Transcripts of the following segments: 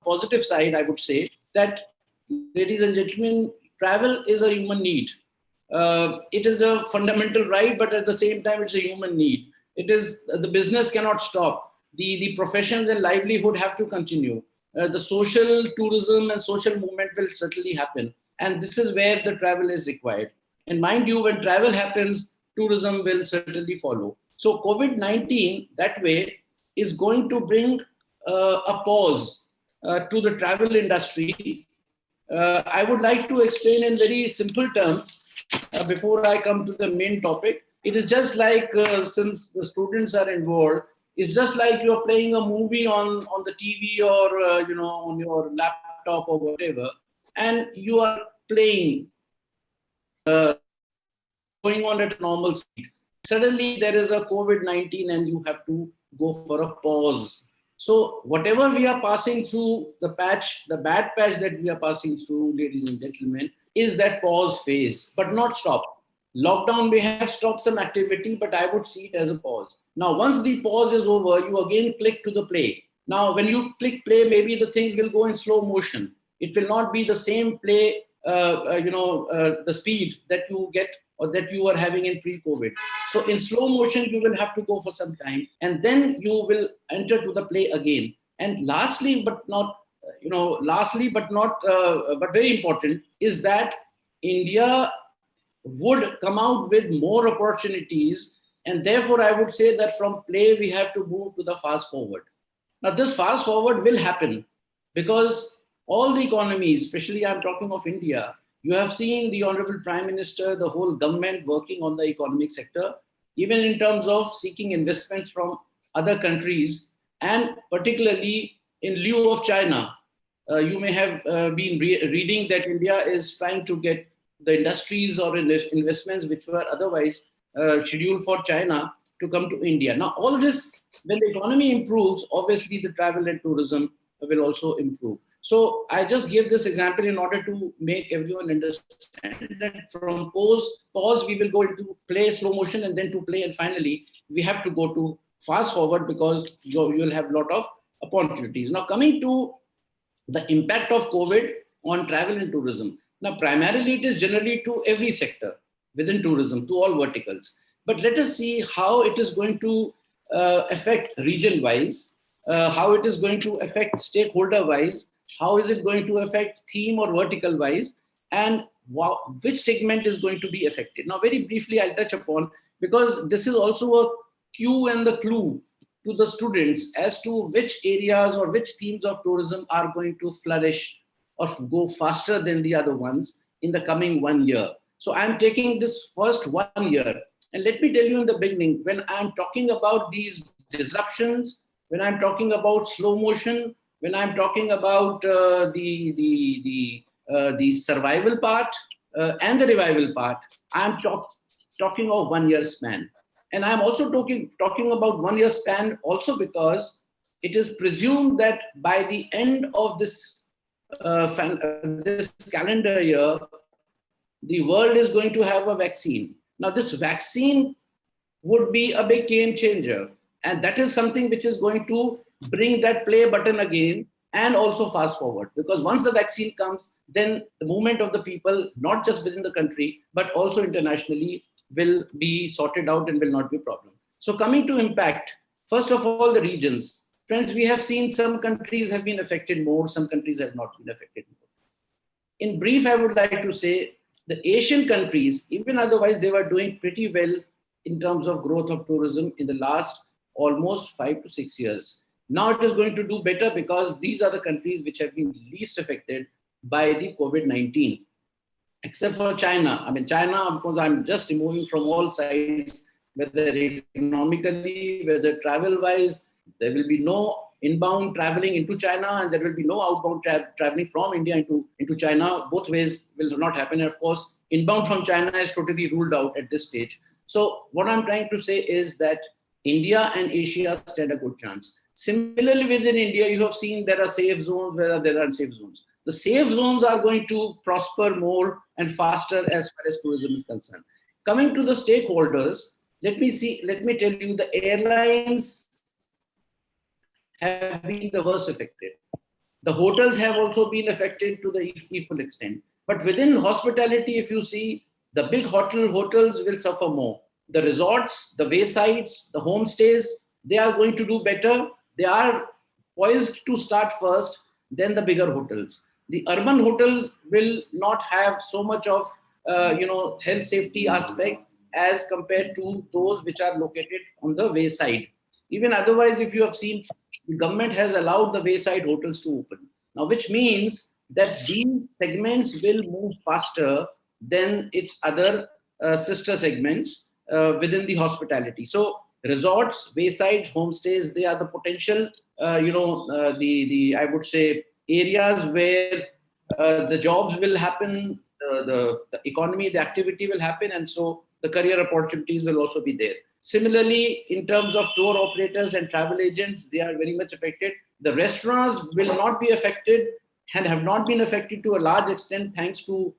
positive side, I would say that, ladies and gentlemen, travel is a human need. It is a fundamental right, but at the same time, it's a human need. It is the business cannot stop. The professions and livelihood have to continue. The social tourism and social movement will certainly happen, and this is where the travel is required. And mind you, when travel happens, tourism will certainly follow. So COVID-19 that way is going to bring a pause to the travel industry. I would like to explain in very simple terms before I come to the main topic. It is just like, since the students are involved, it's just like you're playing a movie on the TV or on your laptop or whatever, and you are playing, going on at a normal speed. Suddenly there is a COVID-19 and you have to go for a pause. So whatever we are passing through, the bad patch that we are passing through, ladies and gentlemen, is that pause phase, but not stop. Lockdown may have stopped some activity, but I would see it as a pause. Now, once the pause is over, you again click to the play. Now, when you click play, maybe the things will go in slow motion. It will not be the same play, the speed that you get or that you were having in pre-COVID. So in slow motion, you will have to go for some time, and then you will enter to the play again. And lastly, but very important, is that India would come out with more opportunities. And therefore, I would say that from play, we have to move to the fast forward. Now, this fast forward will happen because all the economies, especially I'm talking of India, you have seen the Honorable Prime Minister, the whole government working on the economic sector, even in terms of seeking investments from other countries, and particularly in lieu of China. You may have been reading that India is trying to get the industries or investments which were otherwise scheduled for China to come to India. Now, all this, when the economy improves, obviously the travel and tourism will also improve. So I just gave this example in order to make everyone understand that from pause, we will go into play, slow motion, and then to play. And finally, we have to go to fast forward because you will have a lot of opportunities. Now, coming to the impact of COVID on travel and tourism. Now, primarily, it is generally to every sector within tourism, to all verticals. But let us see how it is going to affect region-wise, how it is going to affect stakeholder-wise, how is it going to affect theme or vertical-wise, and which segment is going to be affected. Now, very briefly, I'll touch upon, because this is also a cue and the clue to the students as to which areas or which themes of tourism are going to flourish or go faster than the other ones in the coming 1 year. So I'm taking this first 1 year. And let me tell you in the beginning, when I'm talking about these disruptions, when I'm talking about slow motion, when I'm talking about the survival part and the revival part, I'm talking of 1 year span. And I'm also talking about 1 year span also because it is presumed that by the end of this calendar year, the world is going to have a vaccine. Now, this vaccine would be a big game changer. And that is something which is going to bring that play button again and also fast forward. Because once the vaccine comes, then the movement of the people, not just within the country, but also internationally, will be sorted out and will not be a problem. So coming to impact, first of all, the regions. Friends, we have seen some countries have been affected more, some countries have not been affected more. In brief, I would like to say the Asian countries, even otherwise, they were doing pretty well in terms of growth of tourism in the last almost 5 to 6 years. Now it is going to do better because these are the countries which have been least affected by the COVID-19. Except for China. I mean, China, because I'm just removing from all sides, whether economically, whether travel-wise, there will be no inbound traveling into China and there will be no outbound traveling from India into China. Both ways will not happen. And of course, inbound from China is totally ruled out at this stage. So what I'm trying to say is that India and Asia stand a good chance. Similarly, within India, you have seen there are safe zones, where there are unsafe zones. The safe zones are going to prosper more and faster as far as tourism is concerned. Coming to the stakeholders, let me tell you, the airlines have been the worst affected. The hotels have also been affected to the equal extent. But within hospitality, if you see, the big hotels will suffer more. The resorts, the waysides, the homestays, they are going to do better. They are poised to start first, then the bigger hotels. The urban hotels will not have so much of health safety aspect as compared to those which are located on the wayside. Even otherwise, if you have seen, the government has allowed the wayside hotels to open now, which means that these segments will move faster than its other sister segments within the hospitality. So resorts, waysides, homestays, they are the potential, the I would say areas where the jobs will happen, the economy, the activity will happen, and so the career opportunities will also be there. Similarly, in terms of tour operators and travel agents, they are very much affected. The restaurants will not be affected and have not been affected to a large extent thanks to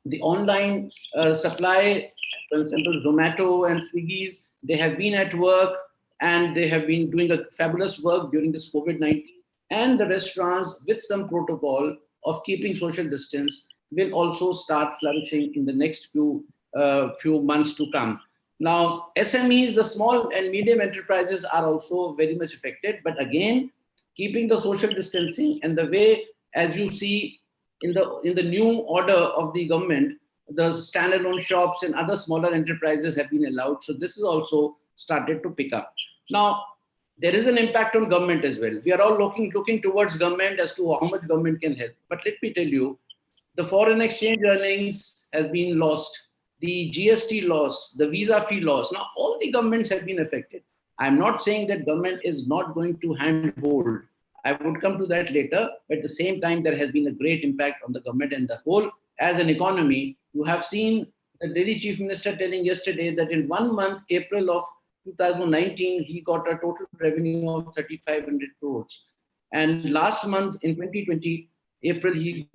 the online supply. For example, Zomato and Swiggy's, they have been at work and they have been doing a fabulous work during this COVID-19. And the restaurants, with some protocol of keeping social distance, will also start flourishing in the next few months to come. Now, SMEs, the small and medium enterprises, are also very much affected. But again, keeping the social distancing and the way, as you see in the new order of the government, the standalone shops and other smaller enterprises have been allowed. So this is also started to pick up. Now, there is an impact on government as well. We are all looking towards government as to how much government can help. But let me tell you, the foreign exchange earnings has been lost, the GST loss, the visa fee loss. Now, all the governments have been affected. I'm not saying that government is not going to handhold. I would come to that later. But at the same time, there has been a great impact on the government and the whole as an economy. You have seen the Delhi Chief Minister telling yesterday that in 1 month, April of 2019, he got a total revenue of 3,500 crores. And last month in 2020, April, he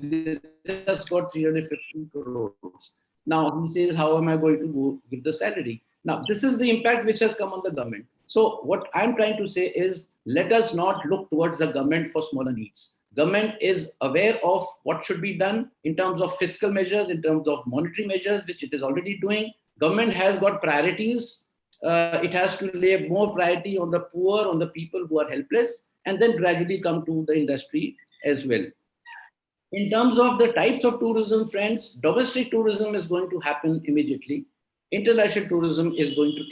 just got 350 crores. Now he says, how am I going to give the salary? Now, this is the impact which has come on the government. So what I'm trying to say is, let us not look towards the government for smaller needs. Government is aware of what should be done in terms of fiscal measures, in terms of monetary measures, which it is already doing. Government has got priorities. It has to lay more priority on the poor, on the people who are helpless, and then gradually come to the industry as well. In terms of the types of tourism, friends, domestic tourism is going to happen immediately. International tourism is going to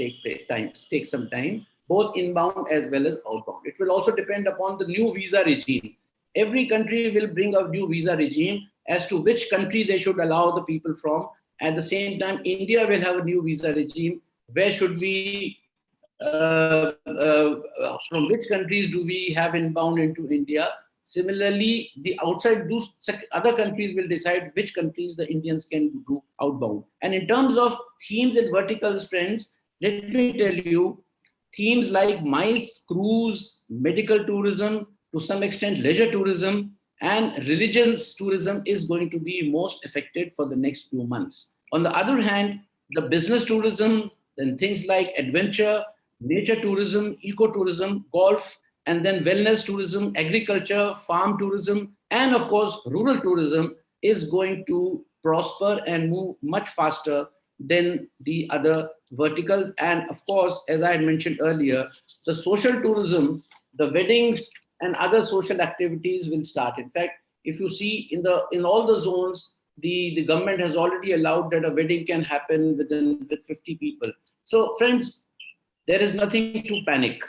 take some time, both inbound as well as outbound. It will also depend upon the new visa regime. Every country will bring a new visa regime as to which country they should allow the people from. At the same time, India will have a new visa regime. Where should we, from which countries do we have inbound into India? Similarly, the other countries will decide which countries the Indians can do outbound. And in terms of themes and verticals, friends, let me tell you, themes like MICE, cruise, medical tourism, to some extent leisure tourism, and religions tourism is going to be most affected for the next few months. On the other hand, the business tourism, then things like adventure, nature tourism, ecotourism, golf, and then wellness tourism, agriculture, farm tourism, and of course, rural tourism is going to prosper and move much faster than the other verticals. And of course, as I had mentioned earlier, the social tourism, the weddings and other social activities will start. In fact, if you see in all the zones, the government has already allowed that a wedding can happen with 50 people. So friends, there is nothing to panic.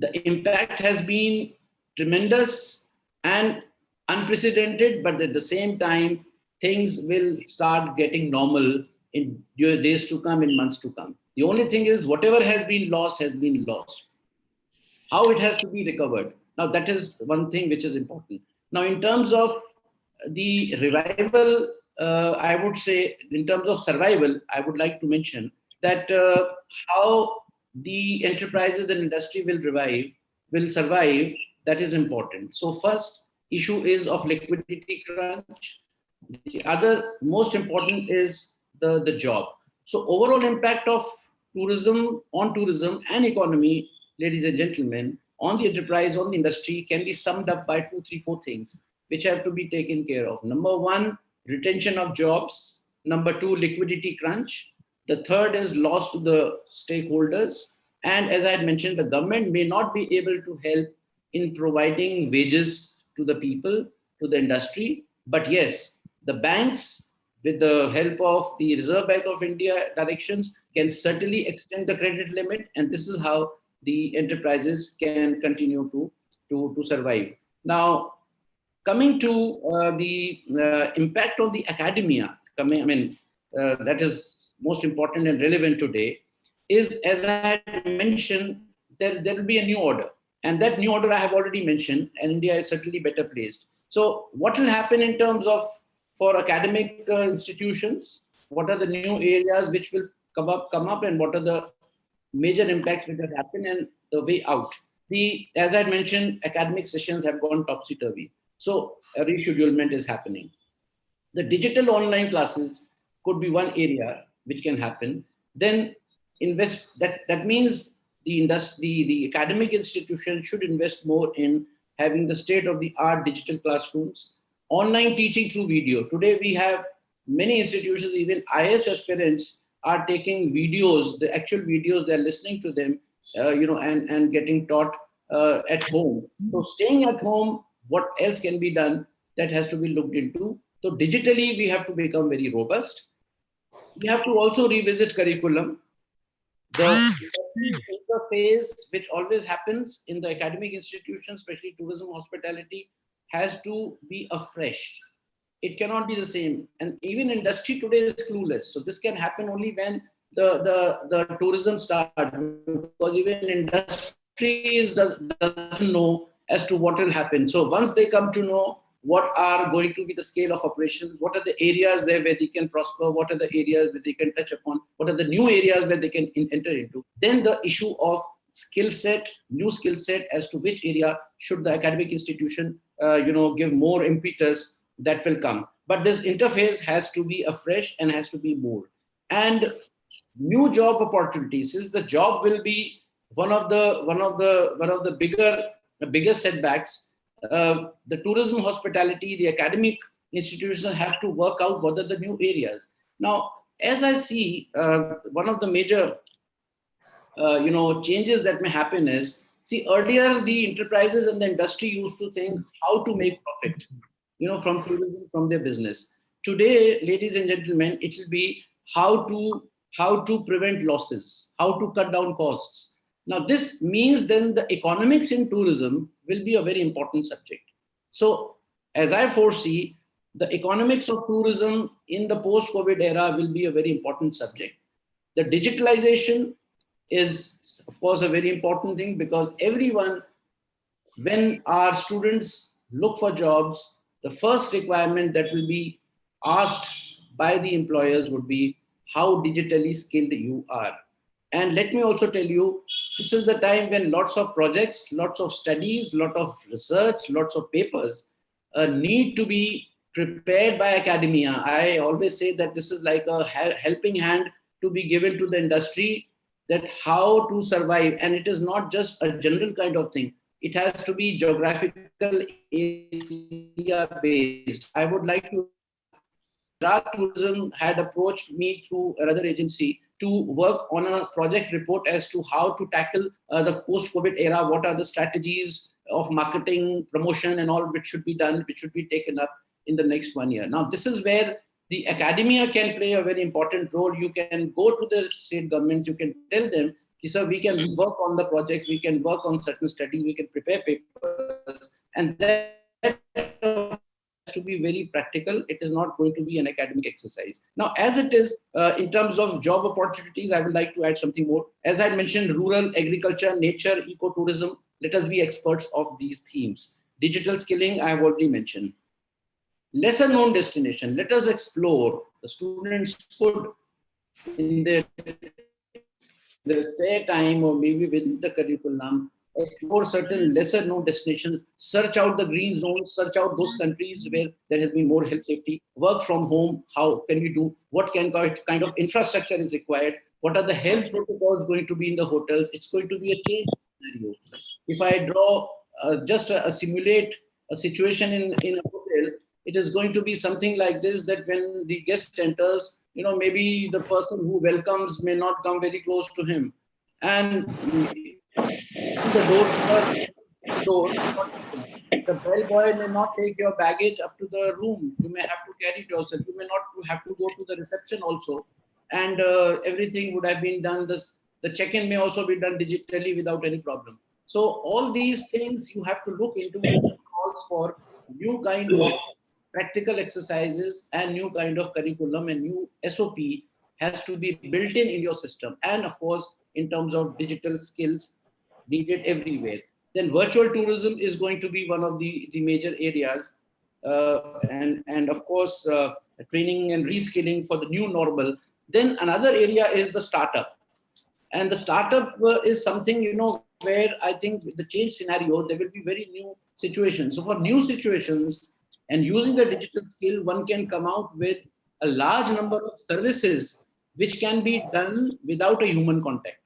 The impact has been tremendous and unprecedented, but at the same time, things will start getting normal in days to come, in months to come. The only thing is, whatever has been lost has been lost. How it has to be recovered. Now, that is one thing which is important. Now, in terms of the revival, I would say, in terms of survival, I would like to mention that how the enterprises and industry will survive, that is important. So first issue is of liquidity crunch. The other most important is the job. So overall impact of tourism on tourism and economy, ladies and gentlemen, on the enterprise, on the industry can be summed up by 2, 3, 4 things which have to be taken care of. Number one, retention of jobs. Number two, liquidity crunch. The third is loss to the stakeholders. And as I had mentioned, the government may not be able to help in providing wages to the people, to the industry. But yes, the banks, with the help of the Reserve Bank of India directions, can certainly extend the credit limit. And this is how the enterprises can continue to survive. Now, coming to the impact on the academia, that is most important and relevant today, is, as I had mentioned, there will be a new order. And that new order I have already mentioned, and India is certainly better placed. So what will happen in terms of for academic institutions? What are the new areas which will come up, and what are the major impacts which have happened and the way out? As I mentioned, academic sessions have gone topsy-turvy. So a reschedulement is happening. The digital online classes could be one area which can happen. Then that means the industry, the academic institution should invest more in having the state-of-the-art digital classrooms, online teaching through video. Today we have many institutions, even IAS aspirants are taking videos, the actual videos, they're listening to them, and getting taught at home. So staying at home, what else can be done? That has to be looked into. So digitally, we have to become very robust. We have to also revisit curriculum. The interface, which always happens in the academic institutions, especially tourism, hospitality, has to be afresh. It cannot be the same. And even industry today is clueless. So this can happen only when the tourism starts, because even industry doesn't know as to what will happen. So once they come to know what are going to be the scale of operations, what are the areas there where they can prosper, what are the areas where they can touch upon, what are the new areas where they can enter into, then the issue of skill set, new skill set as to which area should the academic institution give more impetus, that will come. But this interface has to be afresh and has to be more. And new job opportunities, since the job will be one of the biggest setbacks. The tourism, hospitality, the academic institutions have to work out what are the new areas. Now, as I see, one of the major changes that may happen is, see, earlier the enterprises and the industry used to think how to make profit, from tourism, from their business. Today, ladies and gentlemen, it will be how to prevent losses, how to cut down costs. Now, this means then the economics in tourism will be a very important subject. So, as I foresee, the economics of tourism in the post-COVID era will be a very important subject. The digitalization is, of course, a very important thing, because everyone, when our students look for jobs, the first requirement that will be asked by the employers would be how digitally skilled you are. And let me also tell you, this is the time when lots of projects, lots of studies, lot of research, lots of papers need to be prepared by academia. I always say that this is like a helping hand to be given to the industry, that how to survive. And it is not just a general kind of thing. It has to be geographical area based. I would like to, Gujarat Tourism had approached me through another agency to work on a project report as to how to tackle the post-COVID era. What are the strategies of marketing, promotion, and all which should be done, which should be taken up in the next 1 year. Now, this is where the academia can play a very important role. You can go to the state governments, you can tell them, sir, we can work on the projects, we can work on certain studies, we can prepare papers, and that to be very practical. It is not going to be an academic exercise. Now, as it is, in terms of job opportunities, I would like to add something more. As I mentioned, rural, agriculture, nature, ecotourism, let us be experts of these themes. Digital skilling, I have already mentioned. Lesser known destination, let us explore. The students could, in their spare time or maybe within the curriculum, explore certain lesser known destinations, search out the green zones, search out those countries where there has been more health safety, work from home, how can we do, what kind of infrastructure is required, what are the health protocols going to be in the hotels. It's going to be a change scenario. If I draw just a simulate a situation in a hotel, it is going to be something like this, that when the guest enters, maybe the person who welcomes may not come very close to him. And the door may not open. The bellboy may not take your baggage up to the room. You may have to carry it yourself. You may not have to go to the reception also. And everything would have been done. The check-in may also be done digitally without any problem. So all these things you have to look into, which calls for new kind of practical exercises and new kind of curriculum, and new SOP has to be built in your system. And of course, in terms of digital skills needed everywhere. Then virtual tourism is going to be one of the major areas. And of course, training and reskilling for the new normal. Then another area is the startup. And the startup is something, where I think with the change scenario, there will be very new situations. So for new situations and using the digital skill, one can come out with a large number of services which can be done without a human contact.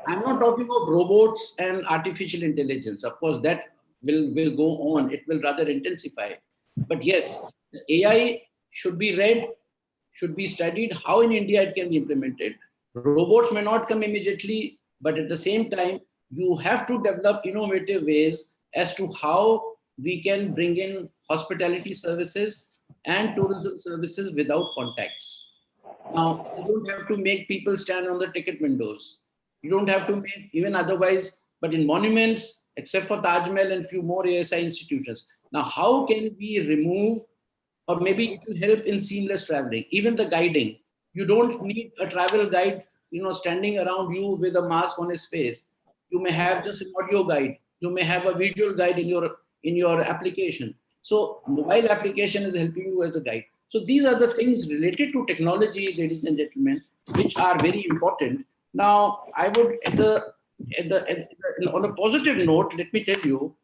I'm not talking of robots and artificial intelligence. Of course, that will go on. It will rather intensify. But yes, the AI should be read, should be studied, how in India it can be implemented. Robots may not come immediately, but at the same time, you have to develop innovative ways as to how we can bring in hospitality services and tourism services without contacts. Now, you don't have to make people stand on the ticket windows. You don't have to make even otherwise, but in monuments, except for Taj Mahal and few more ASI institutions. Now, how can we remove, or maybe it will help in seamless traveling, even the guiding. You don't need a travel guide, standing around you with a mask on his face. You may have just an audio guide. You may have a visual guide in your application. So mobile application is helping you as a guide. So these are the things related to technology, ladies and gentlemen, which are very important. Now, I would, on a positive note, let me tell you,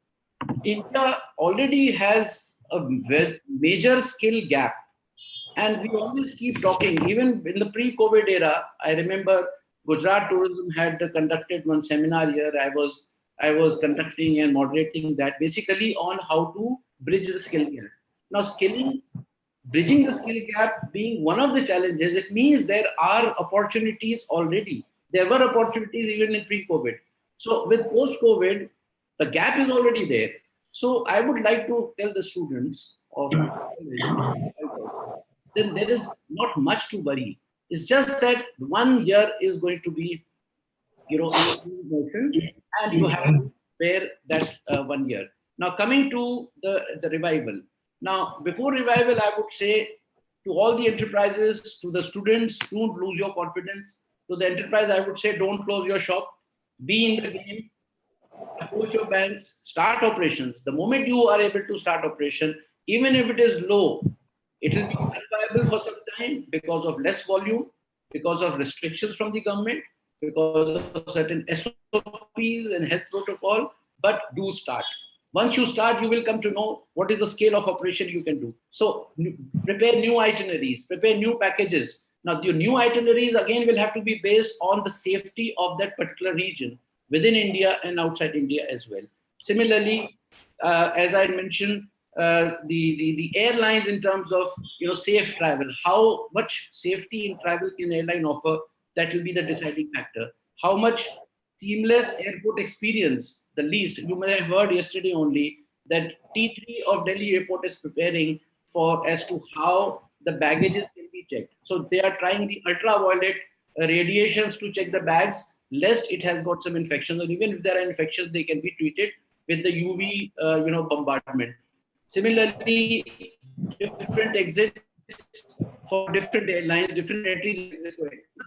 India already has a major skill gap. And we always keep talking, even in the pre-COVID era. I remember Gujarat Tourism had conducted one seminar here. I was conducting and moderating that, basically on how to bridge the skill gap. Now, bridging the skill gap being one of the challenges, it means there are opportunities already. There were opportunities even in pre-COVID. So with post-COVID, the gap is already there. So I would like to tell the students of then there is not much to worry. It's just that 1 year is going to be, in motion, and you have to bear that 1 year. Now, coming to the revival. Now, before revival, I would say to all the enterprises, to the students, don't lose your confidence. To the enterprise, I would say, don't close your shop. Be in the game. Approach your banks. Start operations. The moment you are able to start operation, even if it is low, it will be unviable for some time because of less volume, because of restrictions from the government, because of certain SOPs and health protocol, but do start. Once you start, you will come to know what is the scale of operation you can do. So prepare new itineraries, prepare new packages. Now, your new itineraries again will have to be based on the safety of that particular region within India and outside India as well. Similarly, as I mentioned, the airlines in terms of safe travel, how much safety in travel can airline offer, that will be the deciding factor. How much seamless airport experience, the least. You may have heard yesterday only that T3 of Delhi airport is preparing for as to how the baggages can be checked. So they are trying the ultraviolet radiations to check the bags, lest it has got some infections, or even if there are infections, they can be treated with the UV bombardment. Similarly, different exits for different airlines, different entries.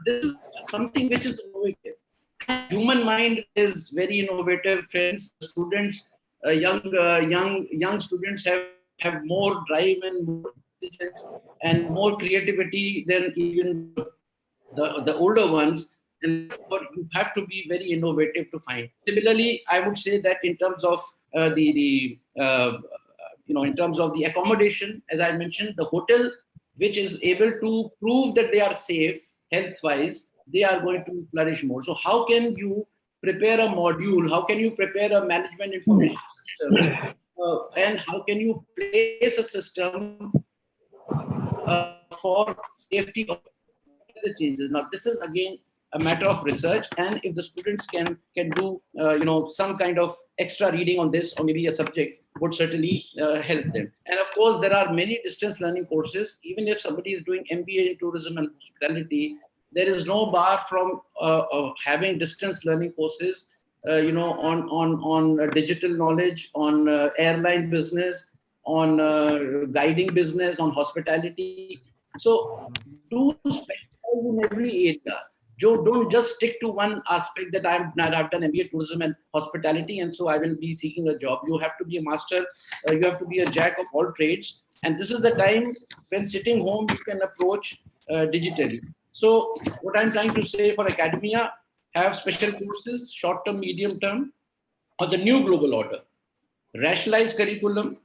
This is something which is innovative. Human mind is very innovative. Friends, students, young students have more drive and more intelligence and more creativity than even the older ones. And therefore, you have to be very innovative to find. Similarly, I would say that in terms of in terms of the accommodation, as I mentioned, the hotel which is able to prove that they are safe health-wise, they are going to flourish more. So how can you prepare a module? How can you prepare a management information system? And how can you place a system for safety of the changes? Now, this is again a matter of research, and if the students can do some kind of extra reading on this, or maybe a subject, would certainly help them. And of course, there are many distance learning courses. Even if somebody is doing MBA in tourism and hospitality, there is no bar from having distance learning courses, on digital knowledge, on airline business, on guiding business, on hospitality. So do specialize in every area. Don't just stick to one aspect that I've done MBA tourism and hospitality, and so I will be seeking a job. You have to be a master. You have to be a jack of all trades. And this is the time when sitting home you can approach digitally. So what I'm trying to say for academia, have special courses, short term, medium term, or the new global order. Rationalize curriculum,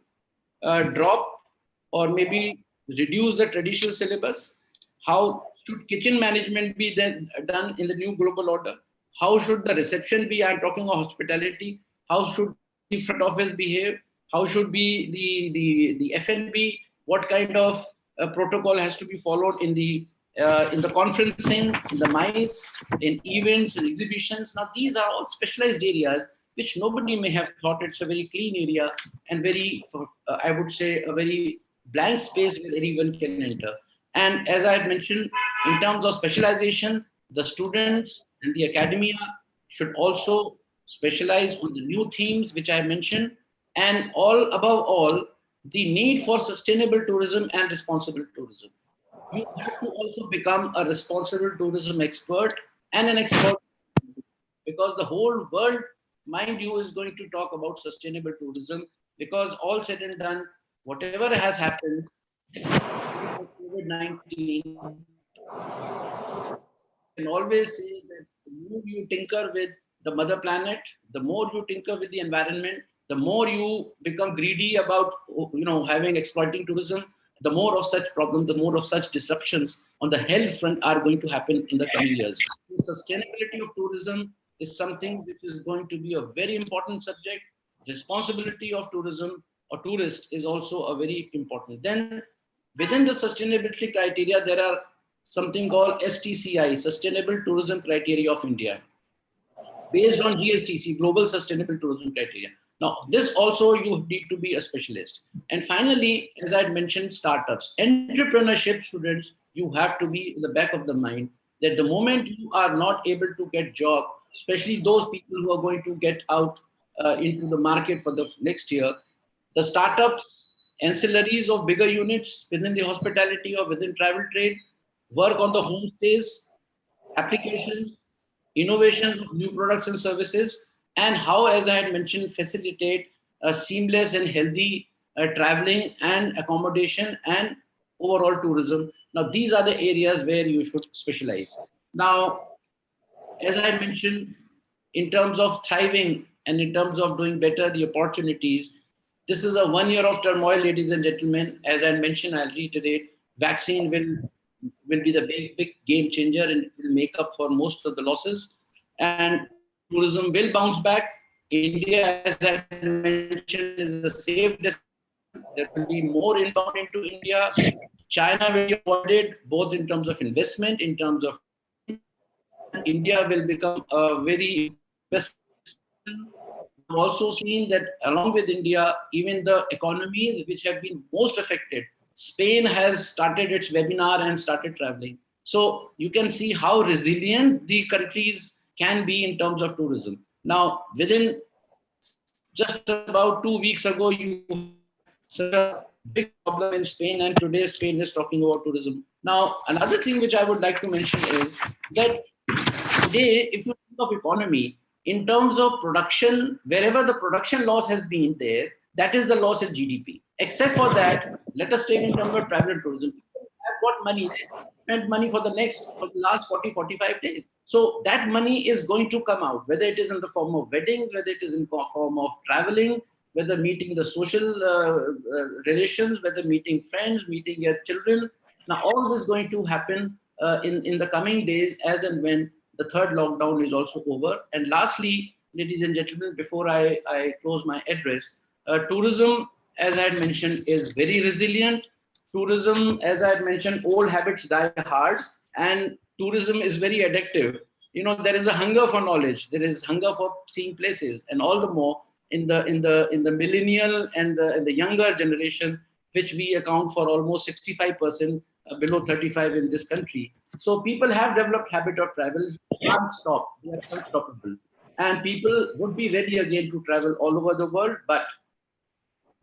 drop or maybe reduce the traditional syllabus. How should kitchen management be then done in the new global order? How should the reception be? I'm talking of hospitality. How should the front office behave? How should be the F&B? What kind of protocol has to be followed in the conferencing, in the MICE, in events, in exhibitions? Now, these are all specialized areas which nobody may have thought. It's a very clean area and very, I would say, a very blank space where anyone can enter. And as I had mentioned, in terms of specialization, the students and the academia should also specialize on the new themes which I mentioned, and above all, the need for sustainable tourism and responsible tourism. You have to also become a responsible tourism expert and an expert, because the whole world, mind you, is going to talk about sustainable tourism, because all said and done, whatever has happened, COVID-19, can always say that the more you tinker with the mother planet, the more you tinker with the environment, the more you become greedy about having exploiting tourism, the more of such problems, the more of such disruptions on the health front are going to happen in the coming years. The sustainability of tourism is something which is going to be a very important subject. Responsibility of tourism or tourist is also a very important. Then within the sustainability criteria, there are something called STCI, Sustainable Tourism Criteria of India, based on GSTC, Global Sustainable Tourism Criteria. Now, this also you need to be a specialist. And finally, as I had mentioned, startups, entrepreneurship students, you have to be in the back of the mind that the moment you are not able to get job, especially those people who are going to get out into the market for the next year, the startups, ancillaries of bigger units within the hospitality or within travel trade, work on the homestays, applications, innovations of new products and services, and how, as I had mentioned, facilitate a seamless and healthy traveling and accommodation and overall tourism. Now, these are the areas where you should specialize. Now, as I had mentioned, in terms of thriving and in terms of doing better, the opportunities, this is a 1 year of turmoil, ladies and gentlemen. As I mentioned, I'll reiterate, vaccine will be the big game changer, and it will make up for most of the losses. And tourism will bounce back. India, as I mentioned, is a safe destination. There will be more inbound into India. China will be avoided, both in terms of investment, in terms of India will become a very best. I've also seen that along with India, even the economies which have been most affected, Spain has started its webinar and started traveling. So you can see how resilient the countries can be in terms of tourism. Now, within just about 2 weeks ago, you had a big problem in Spain, and today Spain is talking about tourism. Now, another thing which I would like to mention is that today, if you think of economy, in terms of production, wherever the production loss has been there, that is the loss in GDP. Except for that, let us take in terms of travel and tourism. I've got money, spent money for the last 40, 45 days. So that money is going to come out, whether it is in the form of weddings, whether it is in the form of traveling, whether meeting the social relations, whether meeting friends, meeting your children. Now, all this is going to happen in the coming days as and when The third lockdown is also over. And lastly, ladies and gentlemen, before I close my address, tourism, as I had mentioned, is very resilient. Tourism, as I had mentioned, old habits die hard, and tourism is very addictive. There is a hunger for knowledge. There is hunger for seeing places, and all the more in the millennial and the younger generation, which we account for almost 65% below 35 in this country. So people have developed habit of travel. You can't stop. They are unstoppable. And people would be ready again to travel all over the world, but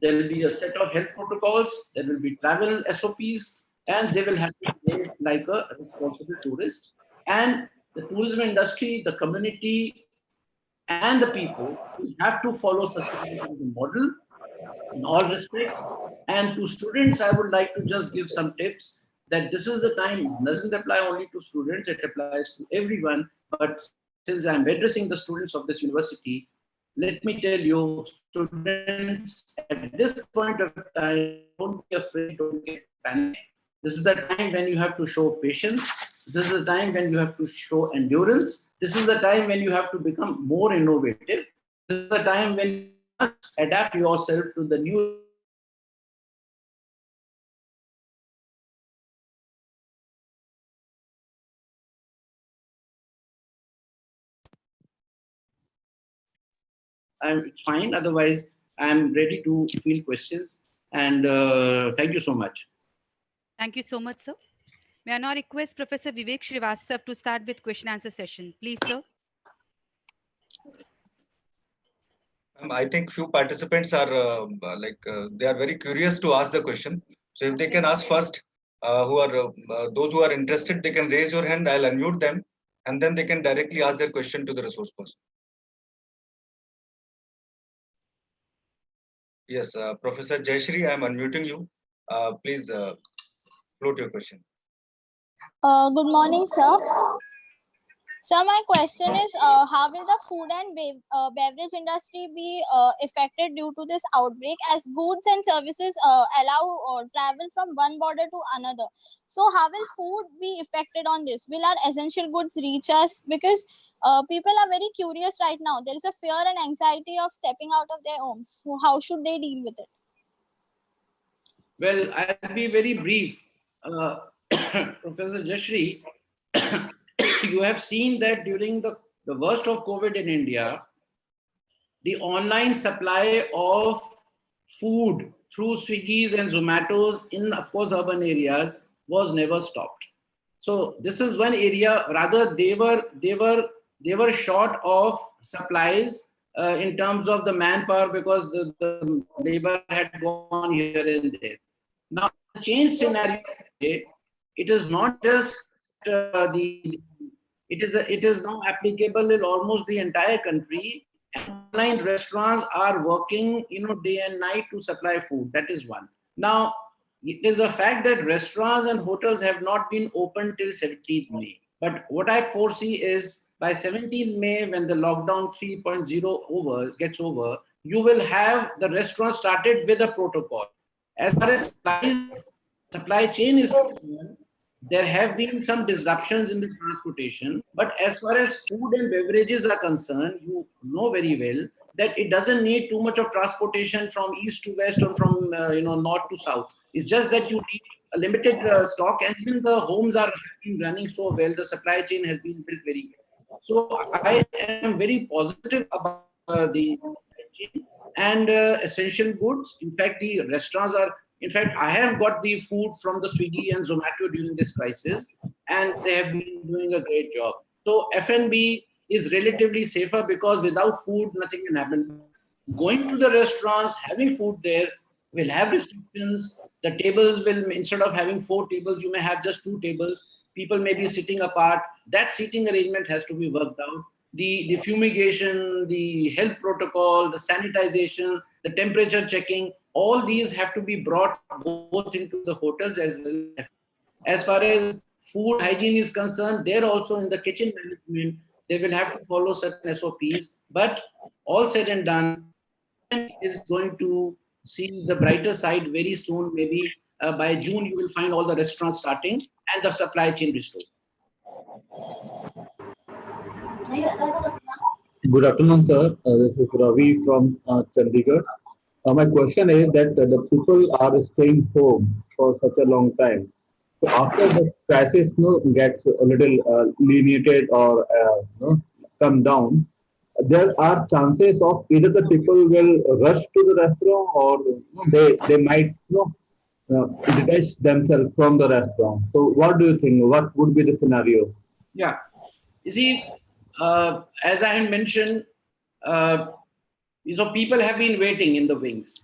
there will be a set of health protocols, there will be travel SOPs, and they will have to behave like a responsible tourist. And the tourism industry, the community, and the people will have to follow sustainability model in all respects. And to students, I would like to just give some tips that this is the time. It doesn't apply only to students, it applies to everyone. But since I'm addressing the students of this university, let me tell you, students, at this point of time, don't be afraid, don't get panic. This is the time when you have to show patience. This is the time when you have to show endurance. This is the time when you have to become more innovative. This is the time when you must adapt yourself to the new. It's fine. Otherwise, I'm ready to field questions. And thank you so much. Thank you so much, sir. May I now request Professor Vivek Srivastav to start with question answer session. Please, sir. I think few participants are they are very curious to ask the question. So if they can ask first, those who are interested, they can raise your hand. I'll unmute them, and then they can directly ask their question to the resource person. Yes, Professor Jayashree, I am unmuting you. Please float your question. Good morning, sir. Sir, my question is, how will the food and beverage industry be affected due to this outbreak, as goods and services allow travel from one border to another? So how will food be affected on this? Will our essential goods reach us? Because people are very curious right now. There is a fear and anxiety of stepping out of their homes. So how should they deal with it? Well, I'll be very brief. Professor Jashri, you have seen that during the worst of COVID in India, the online supply of food through Swiggy's and Zomato's in, of course, urban areas was never stopped. So this is one area. Rather, they were short of supplies in terms of the manpower, because the labor had gone here and there. Now, the change scenario, it is not just it is now applicable in almost the entire country. Online restaurants are working, day and night to supply food. That is one. Now, it is a fact that restaurants and hotels have not been open till 17th May. But what I foresee is by 17th May, when the lockdown 3.0 gets over, you will have the restaurant started with a protocol. As far as supply chain is concerned, there have been some disruptions in the transportation, but as far as food and beverages are concerned, you know very well that it doesn't need too much of transportation from east to west or from north to south. It's just that you need a limited stock, and even the homes are running so well. The supply chain has been built very well. So I am very positive about the supply chain and essential goods. In fact, the restaurants are. In fact, I have got the food from the Swiggy and Zomato during this crisis, and they have been doing a great job. So F&B is relatively safer, because without food, nothing can happen. Going to the restaurants, having food there will have restrictions. The tables will, instead of having 4 tables, you may have just 2 tables. People may be sitting apart. That seating arrangement has to be worked out. The fumigation, the health protocol, the sanitization, the temperature checking, all these have to be brought both into the hotels as well. As far as food hygiene is concerned, there also in the kitchen management, they will have to follow certain SOPs. But all said and done, is going to see the brighter side very soon. Maybe by June, you will find all the restaurants starting and the supply chain restored. Good afternoon, sir. This is Ravi from Chandigarh. My question is that the people are staying home for such a long time. So after the crisis gets a little lenient or come down, there are chances of either the people will rush to the restaurant or they might detach themselves from the restaurant. So what do you think? What would be the scenario? Yeah. You see, as I had mentioned, uh, people have been waiting in the wings.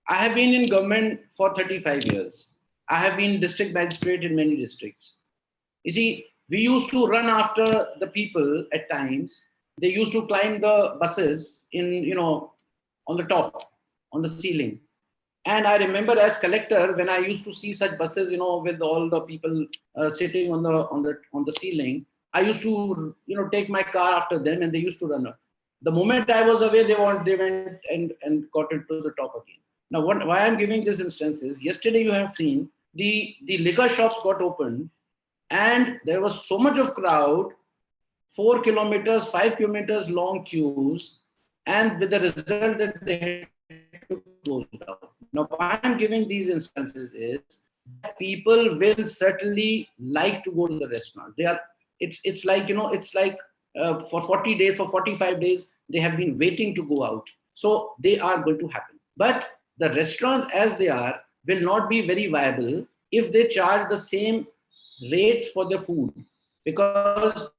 I have been in government for 35 years. I have been district magistrate in many districts. You see, we used to run after the people at times. They used to climb the buses on the top, on the ceiling. And I remember as collector, when I used to see such buses, with all the people sitting on the ceiling, I used to, take my car after them, and they used to run up. The moment I was away, they went and got into the top again. Now, why I'm giving this instance is, yesterday you have seen the liquor shops got opened, and there was so much of crowd, 4 kilometers, 5 kilometers long queues, and with the result that they had to close down. Now, why I'm giving these instances is that people will certainly like to go to the restaurant. It's like, for 40 days, for 45 days, they have been waiting to go out. So they are going to happen. But the restaurants as they are will not be very viable if they charge the same rates for their food. Because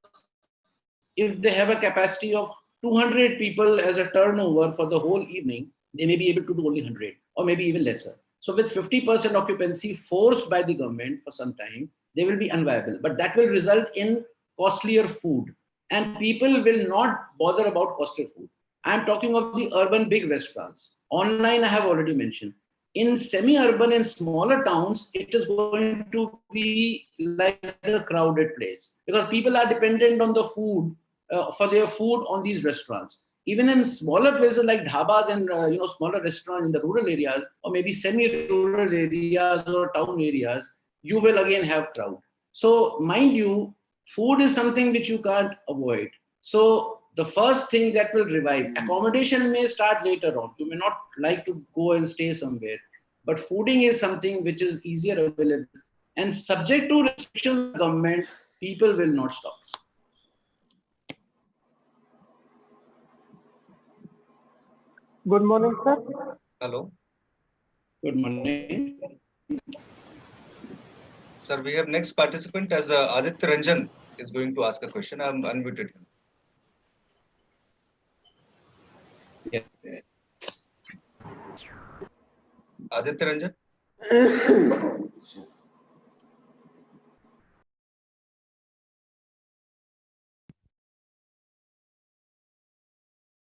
if they have a capacity of 200 people as a turnover for the whole evening, they may be able to do only 100 or maybe even lesser. So with 50% occupancy forced by the government for some time, they will be unviable. But that will result in costlier food. And people will not bother about costlier food. I'm talking of the urban big restaurants. Online, I have already mentioned. In semi-urban and smaller towns, it is going to be like a crowded place because people are dependent on the food for their food on these restaurants. Even in smaller places like dhabas and smaller restaurants in the rural areas or maybe semi-rural areas or town areas, you will again have crowd. So mind you, food is something which you can't avoid. So the first thing that will revive, accommodation may start later on. You may not like to go and stay somewhere, but fooding is something which is easier available. And subject to restrictions of the government, people will not stop. Good morning, sir. Hello. Good morning. Sir, we have next participant as Aditya Ranjan is going to ask a question. I'm unmuted him. Yeah. Aditya Ranjan.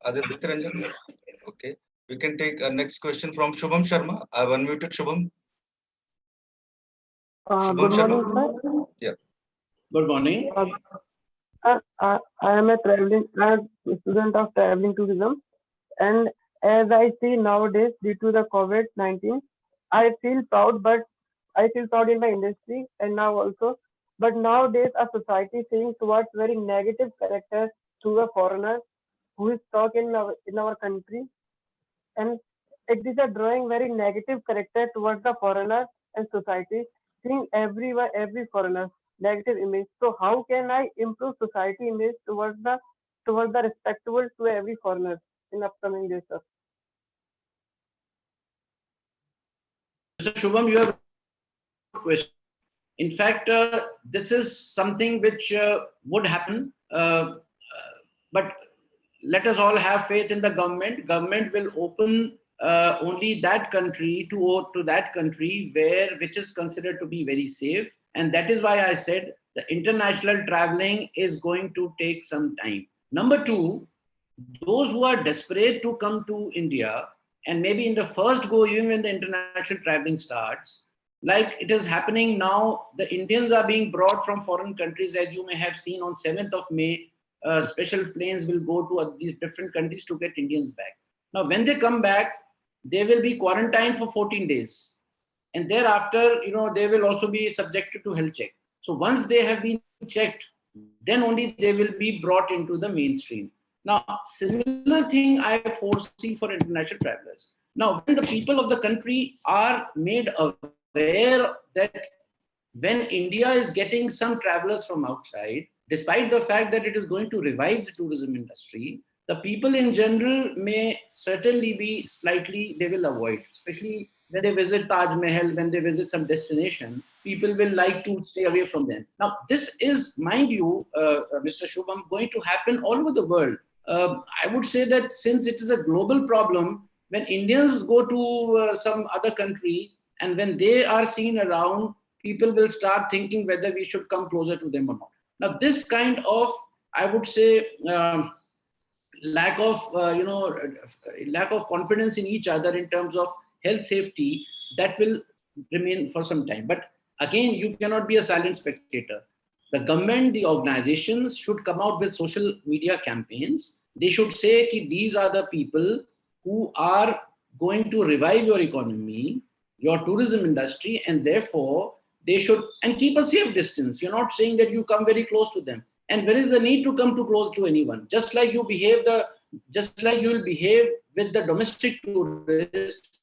Aditya Ranjan. Okay. We can take a next question from Shubham Sharma. I've unmuted Shubham. Good morning, sir. Yeah. Good morning. I am a student of traveling tourism, and as I see nowadays, due to the COVID-19, I feel proud, but I feel proud in my industry and now also. But nowadays, our society seeing towards very negative characters to a foreigner who is stuck in our country, and it is a drawing very negative character towards the foreigner and society, seeing every foreigner negative image. So how can I improve society image towards the respectable to every foreigner in upcoming days, sir? Mr. Shubham, you have a question. In fact, this is something which would happen, but let us all have faith in the government. Government will open only that country to that country which is considered to be very safe. And that is why I said the international traveling is going to take some time. Number two, those who are desperate to come to India, and maybe in the first go, even when the international traveling starts, like it is happening now, the Indians are being brought from foreign countries, as you may have seen on 7th of May, special planes will go to these different countries to get Indians back. Now, when they come back, they will be quarantined for 14 days. And thereafter, they will also be subjected to health check. So once they have been checked then only they will be brought into the mainstream. Now, similar thing I foresee for international travelers. Now, when the people of the country are made aware that when India is getting some travelers from outside, despite the fact that it is going to revive the tourism industry, the people in general may certainly be slightly, they will avoid, especially when they visit Taj Mahal, when they visit some destination, people will like to stay away from them. Now, this is, mind you, Mr. Shubham, going to happen all over the world. I would say that since it is a global problem, when Indians go to some other country and when they are seen around, people will start thinking whether we should come closer to them or not. Now, this kind of, I would say, lack of lack of confidence in each other in terms of health safety, that will remain for some time. But again, you cannot be a silent spectator. The government, the organizations should come out with social media campaigns. They should say that these are the people who are going to revive your economy, your tourism industry, and therefore they should, and keep a safe distance. You're not saying that you come very close to them. And where is the need to come too close to anyone? Just like you will behave with the domestic tourist,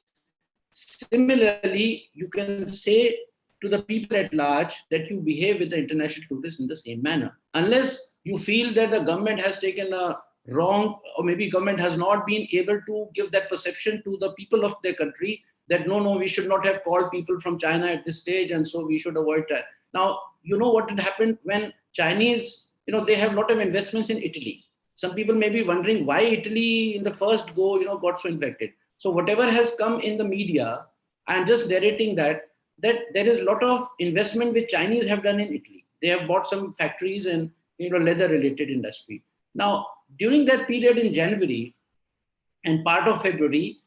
similarly, you can say to the people at large that you behave with the international tourists in the same manner. Unless you feel that the government has taken a wrong, or maybe government has not been able to give that perception to the people of their country that no, we should not have called people from China at this stage, and so we should avoid that. Now, you know what had happened when Chinese, they have a lot of investments in Italy. Some people may be wondering why Italy in the first go, got so infected. So whatever has come in the media, I'm just narrating that there is a lot of investment which Chinese have done in Italy. They have bought some factories and leather related industry. Now, during that period in January and part of February,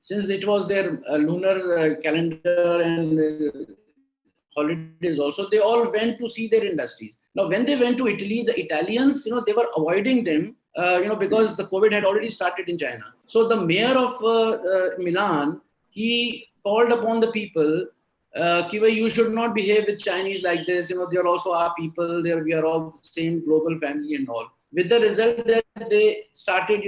since it was their lunar calendar and holidays also, they all went to see their industries. Now, when they went to Italy, the Italians, they were avoiding them, because the COVID had already started in China. So the mayor of Milan, he called upon the people, you should not behave with Chinese like this. They are also our people. We are all the same global family and all. With the result that they started,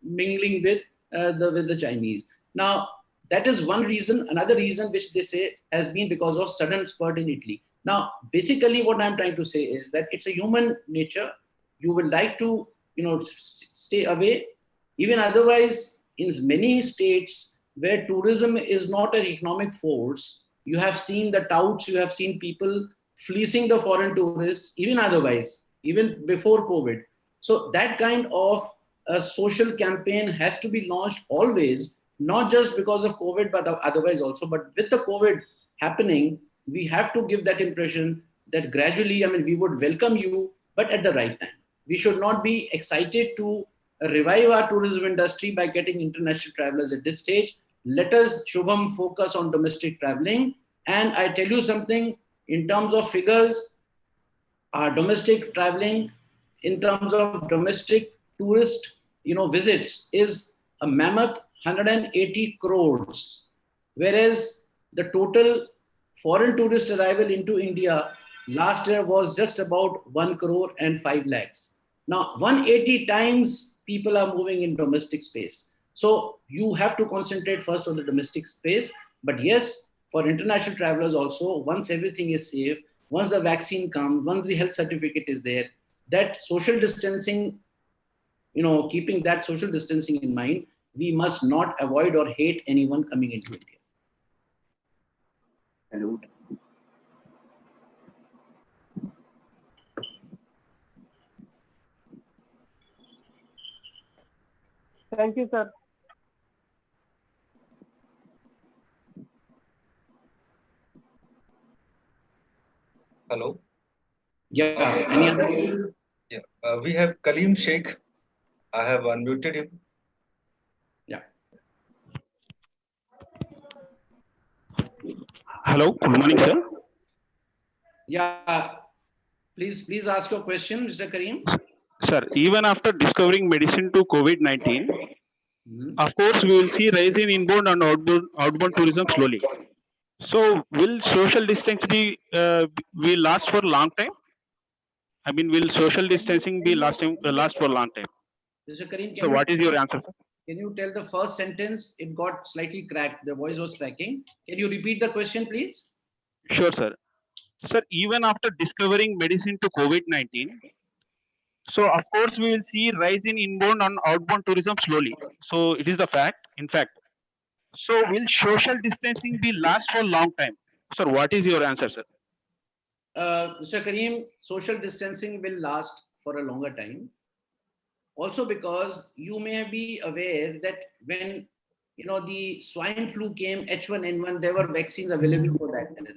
mingling with the Chinese. Now, that is one reason. Another reason which they say has been because of sudden spurt in Italy. Now, basically what I'm trying to say is that it's a human nature. You will like to, stay away. Even otherwise, in many states where tourism is not an economic force, you have seen the touts, you have seen people fleecing the foreign tourists, even otherwise, even before COVID. So that kind of a social campaign has to be launched always, not just because of COVID, but otherwise also. But with the COVID happening, we have to give that impression that gradually, we would welcome you, but at the right time. We should not be excited to revive our tourism industry by getting international travelers at this stage. Let us, Shubham, focus on domestic traveling. And I tell you something, in terms of figures, our domestic traveling, in terms of domestic tourist, visits is a mammoth 180 crores. Whereas the total foreign tourist arrival into India last year was just about 1 crore and 5 lakhs. Now, 180 times people are moving in domestic space. So you have to concentrate first on the domestic space. But yes, for international travelers also, once everything is safe, once the vaccine comes, once the health certificate is there, that social distancing, keeping that social distancing in mind, we must not avoid or hate anyone coming into India. Hello. Thank you, sir. Hello. Yeah. Any other? Yeah. We have Kaleem Sheikh. I have unmuted him. Yeah. Hello. Good morning, sir. Yeah. Please ask your question, Mr. Kareem. Sir, even after discovering medicine to COVID-19, of course, we will see rise in inbound and outbound tourism slowly. So, will social distance be will last for a long time? I mean, will social distancing be last for a long time? Mr. Karim, So what is your answer, sir? can you tell the first sentence? It got slightly cracked. The voice was cracking. Can you repeat the question, please? Sure, sir. Sir, even after discovering medicine to COVID-19, so of course we will see rise in inbound and outbound tourism slowly. So it is the fact, in fact. So will social distancing be last for a long time? Sir, what is your answer, sir? Mr. Karim, social distancing will last for a longer time. Also because you may be aware that when the swine flu came, H1N1, there were vaccines available for that as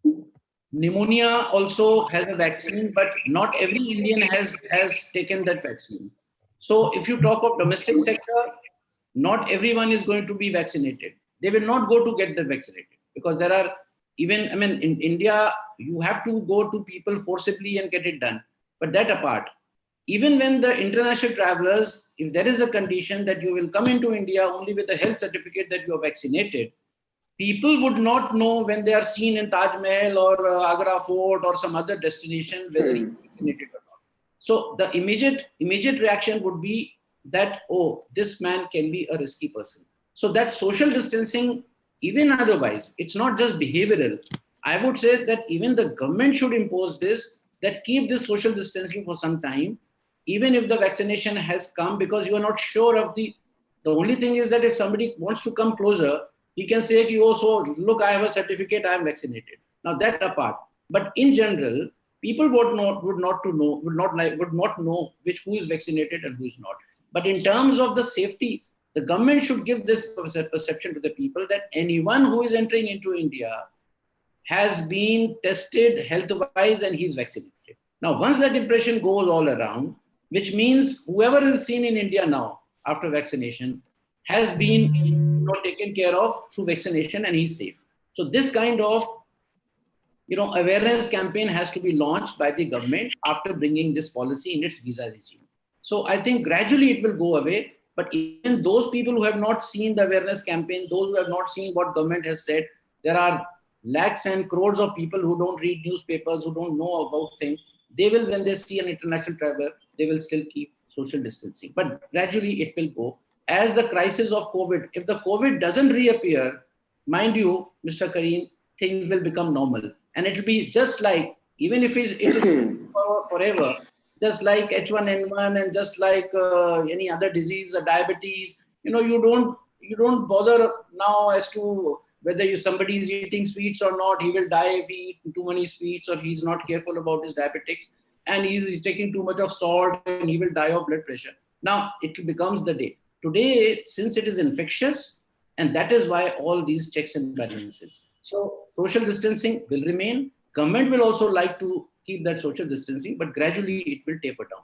well. Pneumonia also has a vaccine, but not every Indian has taken that vaccine. So if you talk of domestic sector, not everyone is going to be vaccinated. They will not go to get the vaccinated because there are even, I mean, in India, you have to go to people forcibly and get it done. But that apart, even when the international travelers, if there is a condition that you will come into India only with a health certificate that you are vaccinated, people would not know when they are seen in Taj Mahal or Agra Fort or some other destination whether he is vaccinated or not. So the immediate reaction would be that, oh, this man can be a risky person. So that social distancing, even otherwise, it's not just behavioral. I would say that even the government should impose this, that keep this social distancing for some time, even if the vaccination has come, because you are not sure of the only thing is that if somebody wants to come closer, he can say, oh, so look, I have a certificate, I am vaccinated. Now that apart, but in general, people would not know who is vaccinated and who is not. But in terms of the safety, the government should give this perception to the people that anyone who is entering into India has been tested health-wise and he's vaccinated. Now, once that impression goes all around, which means whoever is seen in India now after vaccination has been taken care of through vaccination and he's safe. So this kind of awareness campaign has to be launched by the government after bringing this policy in its visa regime. So I think gradually it will go away. But even those people who have not seen the awareness campaign, those who have not seen what government has said, there are lakhs and crores of people who don't read newspapers, who don't know about things. They will, when they see an international traveler, they will still keep social distancing. But gradually it will go. As the crisis of COVID, if the COVID doesn't reappear, mind you, Mr. Karim, things will become normal. And it will be just like, even if it is forever, just like H1N1 and just like any other disease, diabetes, you don't bother now as to whether somebody is eating sweets or not. He will die if he eats too many sweets or he's not careful about his diabetics and he's taking too much of salt and he will die of blood pressure. Now it becomes the day. Today, since it is infectious, and that is why all these checks and balances. So social distancing will remain. Government will also like to keep that social distancing, but gradually it will taper down.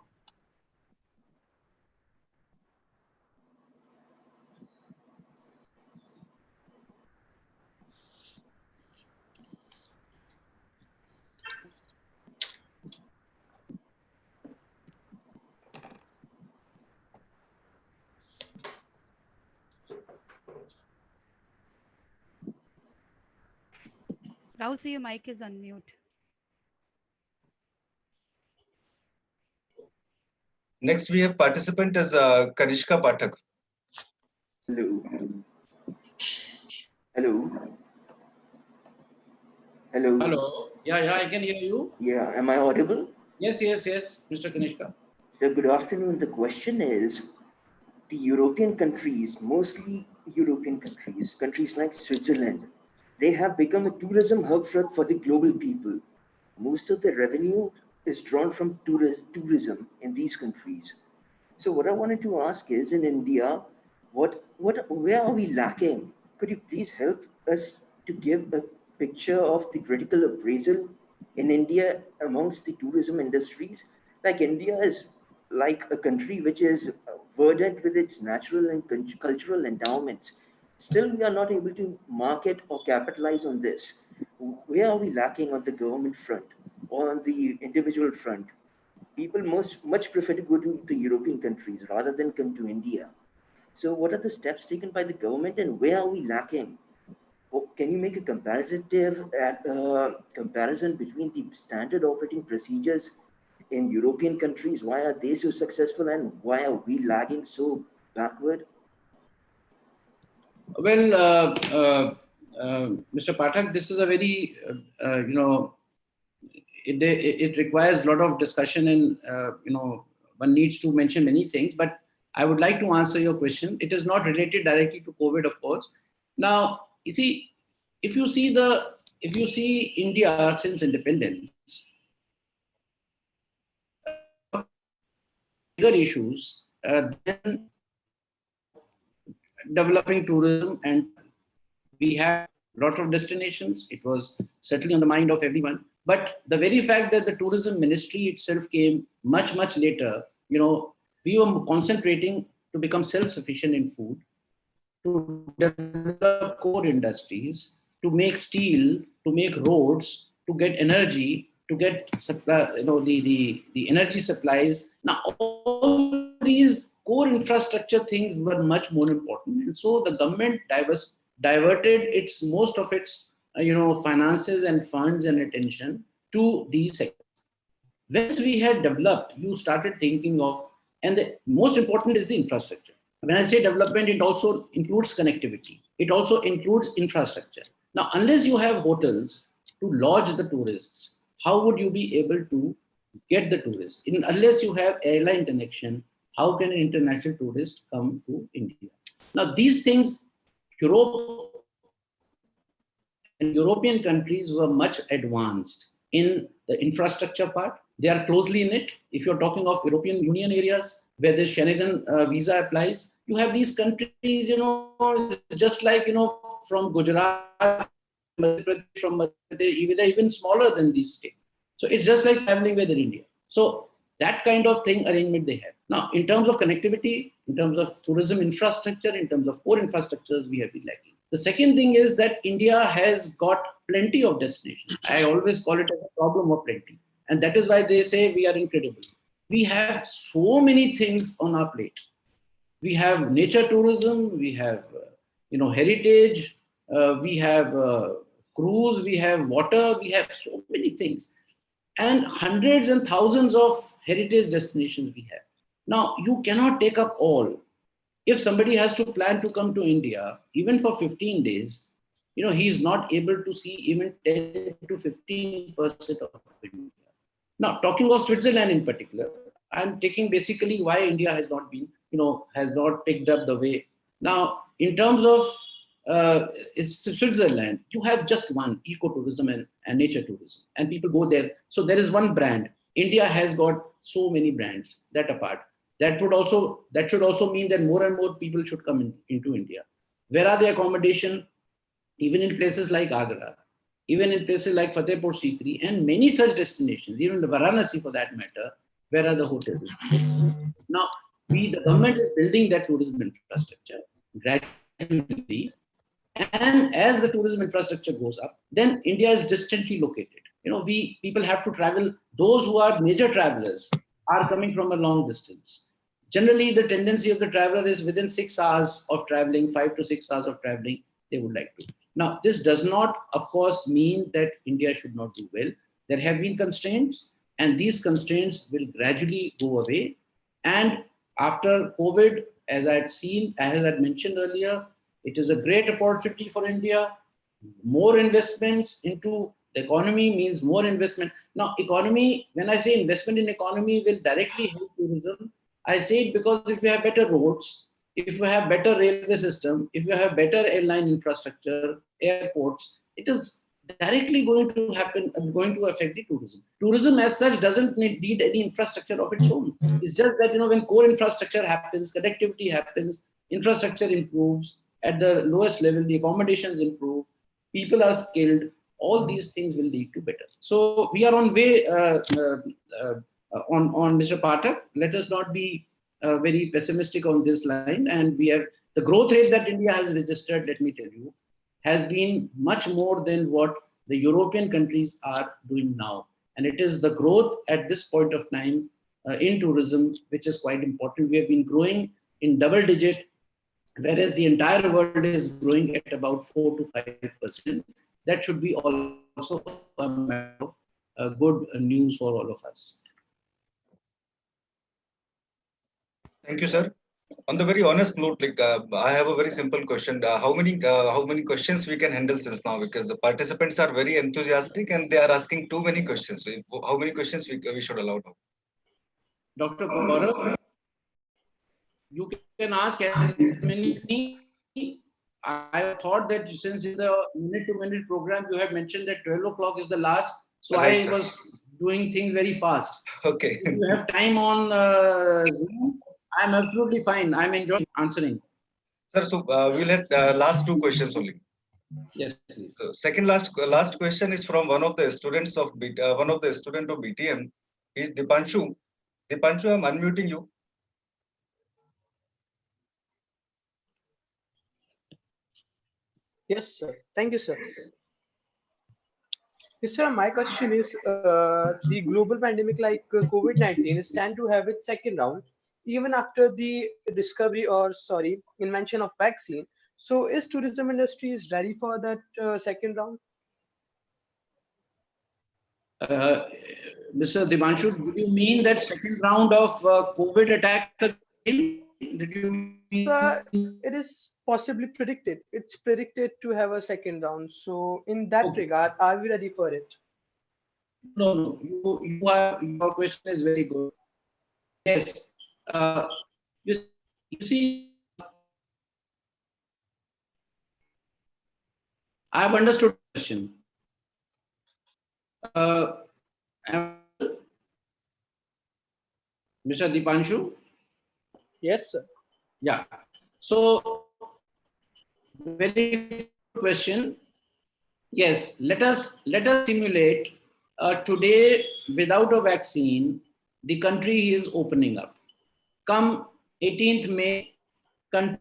Rahul, your mic is on mute. Next, we have participant as Kanishka Pathak. Hello. Hello. Hello. Hello. Yeah, I can hear you. Yeah, am I audible? Yes, Mr. Kanishka. So good afternoon. The question is, the European countries, mostly European countries like Switzerland, they have become a tourism hub for the global people. Most of the revenue is drawn from tourism in these countries. So what I wanted to ask is, in India, where are we lacking? Could you please help us to give a picture of the critical appraisal in India amongst the tourism industries? Like India is like a country which is verdant with its natural and cultural endowments. Still, we are not able to market or capitalize on this. Where are we lacking on the government front or on the individual front? People much prefer to go to the European countries rather than come to India. So what are the steps taken by the government and where are we lacking? Can you make a comparative comparison between the standard operating procedures in European countries? Why are they so successful and why are we lagging so backward? Well, Mr. Pathak, this is a very, it requires a lot of discussion and, one needs to mention many things, but I would like to answer your question. It is not related directly to COVID, of course. Now, you see, if you see India since independence, bigger issues than developing tourism, and we have a lot of destinations. It was certainly on the mind of everyone. But the very fact that the tourism ministry itself came much, much later, we were concentrating to become self-sufficient in food, to develop core industries, to make steel, to make roads, to get energy, to get supply, the energy supplies. Now, all these core infrastructure things were much more important. And so the government diverted most of its finances and funds and attention to these sectors. Once we had developed, you started thinking of, and the most important is the infrastructure. When I say development, it also includes connectivity. It also includes infrastructure. Now, unless you have hotels to lodge the tourists, how would you be able to get the tourists? Unless you have airline connection, how can an international tourist come to India? Now, these things, Europe and European countries were much advanced in the infrastructure part. They are closely in it. If you're talking of European Union areas where the Schengen visa applies, you have these countries, just like, from Gujarat, from they're even smaller than these states. So it's just like traveling within India. So that kind of thing arrangement they have. Now, in terms of connectivity, in terms of tourism infrastructure, in terms of core infrastructures, we have been lacking. The second thing is that India has got plenty of destinations. I always call it as a problem of plenty. And that is why they say we are incredible. We have so many things on our plate. We have nature tourism, we have, heritage, we have cruise, we have water, we have so many things. And hundreds and thousands of heritage destinations we have. Now, you cannot take up all. If somebody has to plan to come to India, even for 15 days, he's not able to see even 10 to 15% of India. Now, talking of Switzerland in particular, I'm taking basically why India has not been, has not picked up the way. Now, in terms of Switzerland, you have just one, ecotourism and nature tourism, and people go there. So there is one brand. India has got so many brands, that apart. That should also mean that more and more people should come into India. Where are the accommodation? Even in places like Agra, even in places like Fatehpur Sikri, and many such destinations, even the Varanasi for that matter, where are the hotels? Now, the government is building that tourism infrastructure gradually. And as the tourism infrastructure goes up, then India is distantly located. People have to travel. Those who are major travelers are coming from a long distance. Generally, the tendency of the traveler is within 6 hours of traveling, 5 to 6 hours of traveling, they would like to. Now, this does not, of course, mean that India should not do well. There have been constraints, and these constraints will gradually go away. And after COVID, as I had mentioned earlier, it is a great opportunity for India. More investments into the economy means more investment. Now, economy, when I say investment in economy will directly help tourism, I say it because if you have better roads, if you have better railway system, if you have better airline infrastructure, airports, it is directly going to affect the tourism. Tourism as such doesn't need any infrastructure of its own. It's just that, when core infrastructure happens, connectivity happens, infrastructure improves, at the lowest level, the accommodations improve, people are skilled, all these things will lead to better. So we are on way on Mr. Pathak. Let us not be very pessimistic on this line. And we have the growth rate that India has registered, let me tell you, has been much more than what the European countries are doing now. And it is the growth at this point of time in tourism, which is quite important. We have been growing in double digit, whereas the entire world is growing at about 4 to 5%. That should be also a matter of good news for all of us. Thank you, sir. On the very honest note, like I have a very simple question. How many questions we can handle since now? Because the participants are very enthusiastic and they are asking too many questions. So how many questions we should allow now? Dr. Gaurav, you can ask as many. I thought that since in the minute-to-minute program you had mentioned that 12 o'clock is the last, so Right, I sir. was doing things very fast. Okay. If you have time on Zoom, I'm absolutely fine. I'm enjoying answering. Sir, so we'll have last two questions only. Yes, please. So second last question is from one of the students of one of the student of BTM. Is Dipanshu. Dipanshu, I'm unmuting you. Yes, sir. Thank you, sir. Yes, sir. My question is, the global pandemic like COVID-19 is stand to have its second round, even after the discovery or sorry, invention of vaccine. So, is tourism industry is ready for that second round? Uh, Mr. Divanshu, did you mean that second round of COVID attack again? Did you mean? So, it is possibly predicted. It's predicted to have a second round. So, in that Okay. regard, are we ready for it? No. Your question is very good. Yes. You, you see, I have understood the question. Mr. Dipanshu? Yes, sir. Yeah. So, very good question. Yes, let us simulate today without a vaccine, the country is opening up. Come 18th May, country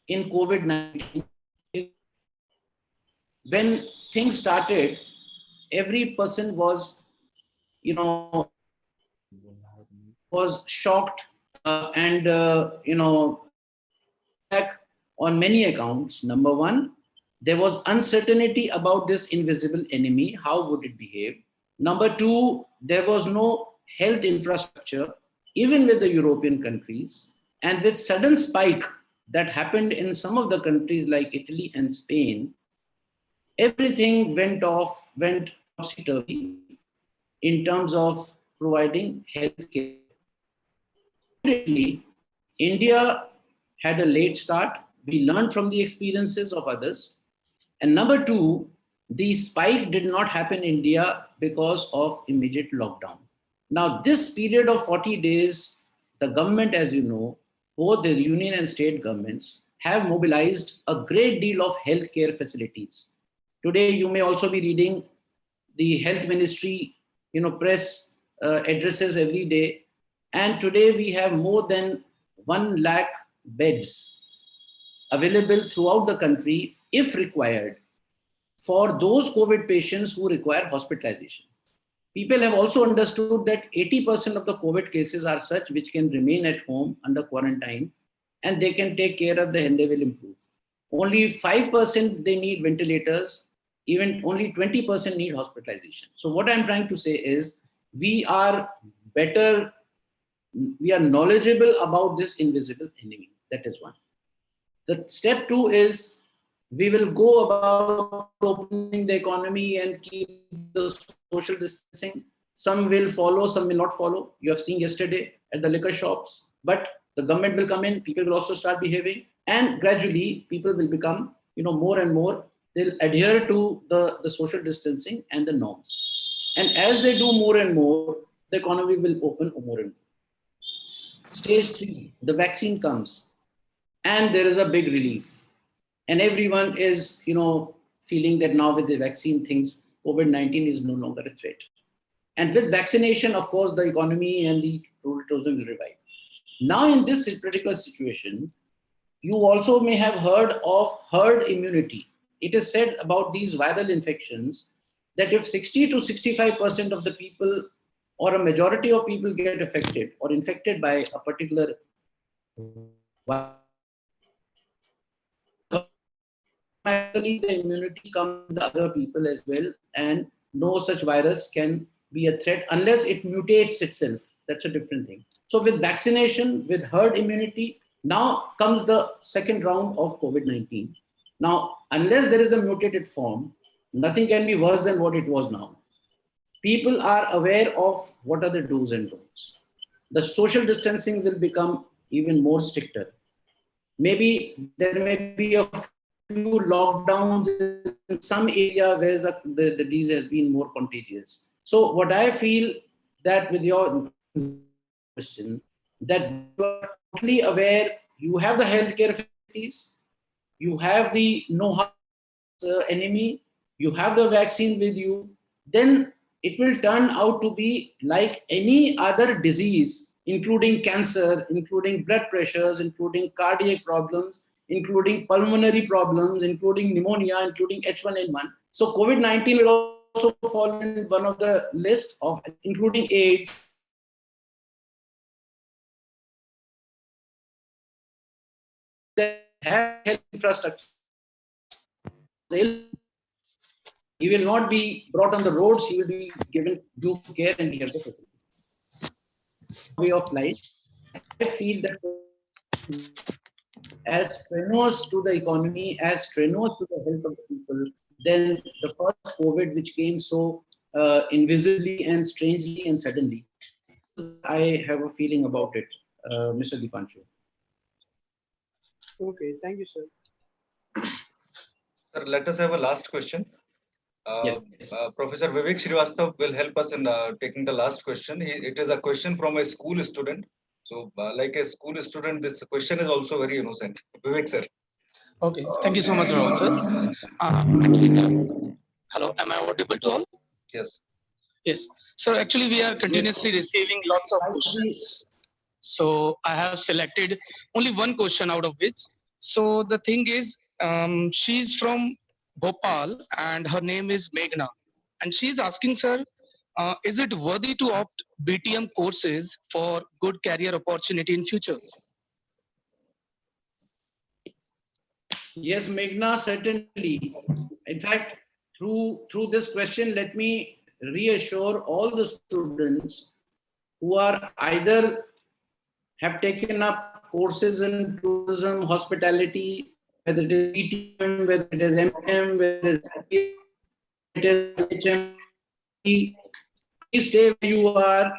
in COVID-19. When things started, every person was, was shocked and, on many accounts. Number one, there was uncertainty about this invisible enemy. How would it behave? Number two, there was no health infrastructure, even with the European countries. And with sudden spike that happened in some of the countries like Italy and Spain, everything went topsy-turvy in terms of providing health care. India had a late start. We learned from the experiences of others. And number two, the spike did not happen in India because of immediate lockdown. Now, this period of 40 days, the government, as you know, both the union and state governments have mobilized a great deal of healthcare facilities. Today, you may also be reading the health ministry, press addresses every day. And today we have more than 1 lakh beds available throughout the country if required for those COVID patients who require hospitalization. People have also understood that 80% of the COVID cases are such which can remain at home under quarantine and they can take care of them and they will improve. Only 5% they need ventilators, even only 20% need hospitalization. So what I'm trying to say is we are knowledgeable about this invisible enemy. That is one. The step two is we will go about opening the economy and keep the social distancing. Some will follow, some will not follow. You have seen yesterday at the liquor shops, but the government will come in, people will also start behaving, and gradually people will become, more and more, they'll adhere to the social distancing and the norms. And as they do more and more, the economy will open more and more. Stage three, the vaccine comes and there is a big relief. And everyone is, feeling that now with the vaccine things, COVID-19 is no longer a threat. And with vaccination, of course, the economy and the rural tourism will revive. Now in this particular situation, you also may have heard of herd immunity. It is said about these viral infections that if 60 to 65% of the people or a majority of people get affected or infected by a particular virus, automatically the immunity comes in the other people as well, and no such virus can be a threat unless it mutates itself. That's a different thing. So with vaccination, with herd immunity, now comes the second round of COVID-19. Now, unless there is a mutated form, nothing can be worse than what it was now. People are aware of what are the do's and don'ts. The social distancing will become even more stricter. Maybe there may be a few lockdowns in some area where the disease has been more contagious. So what I feel that with your question, that you are totally aware, you have the healthcare facilities, you have the know-how enemy, you have the vaccine with you, then it will turn out to be like any other disease, including cancer, including blood pressures, including cardiac problems, including pulmonary problems, including pneumonia, including H1N1. So COVID-19 will also fall in one of the list of, including AIDS. That have health infrastructure. He will not be brought on the roads, he will be given due care and he has the facility. Way of life, I feel that as strenuous to the economy, as strenuous to the health of the people, than the first COVID, which came so invisibly and strangely and suddenly. I have a feeling about it, Mr. Dipanshu. Okay, thank you, sir. Sir, let us have a last question. Yes. Professor Vivek Srivastava will help us in taking the last question. It is a question from a school student. So, like a school student, this question is also very innocent. Vivek, sir. Okay, thank you so much, Rahul, sir. Actually, sir, hello, am I audible to all? Yes. Yes. So actually, we are continuously receiving lots of questions. So I have selected only one question out of which. So the thing is, she's from Bhopal and her name is Meghna. And she's asking, sir, is it worthy to opt BTM courses for good career opportunity in future? Yes, Meghna, certainly. In fact, through this question, let me reassure all the students who are either have taken up courses in tourism, hospitality, whether it is BTM, whether it is MM, whether it is HM, please stay where you are.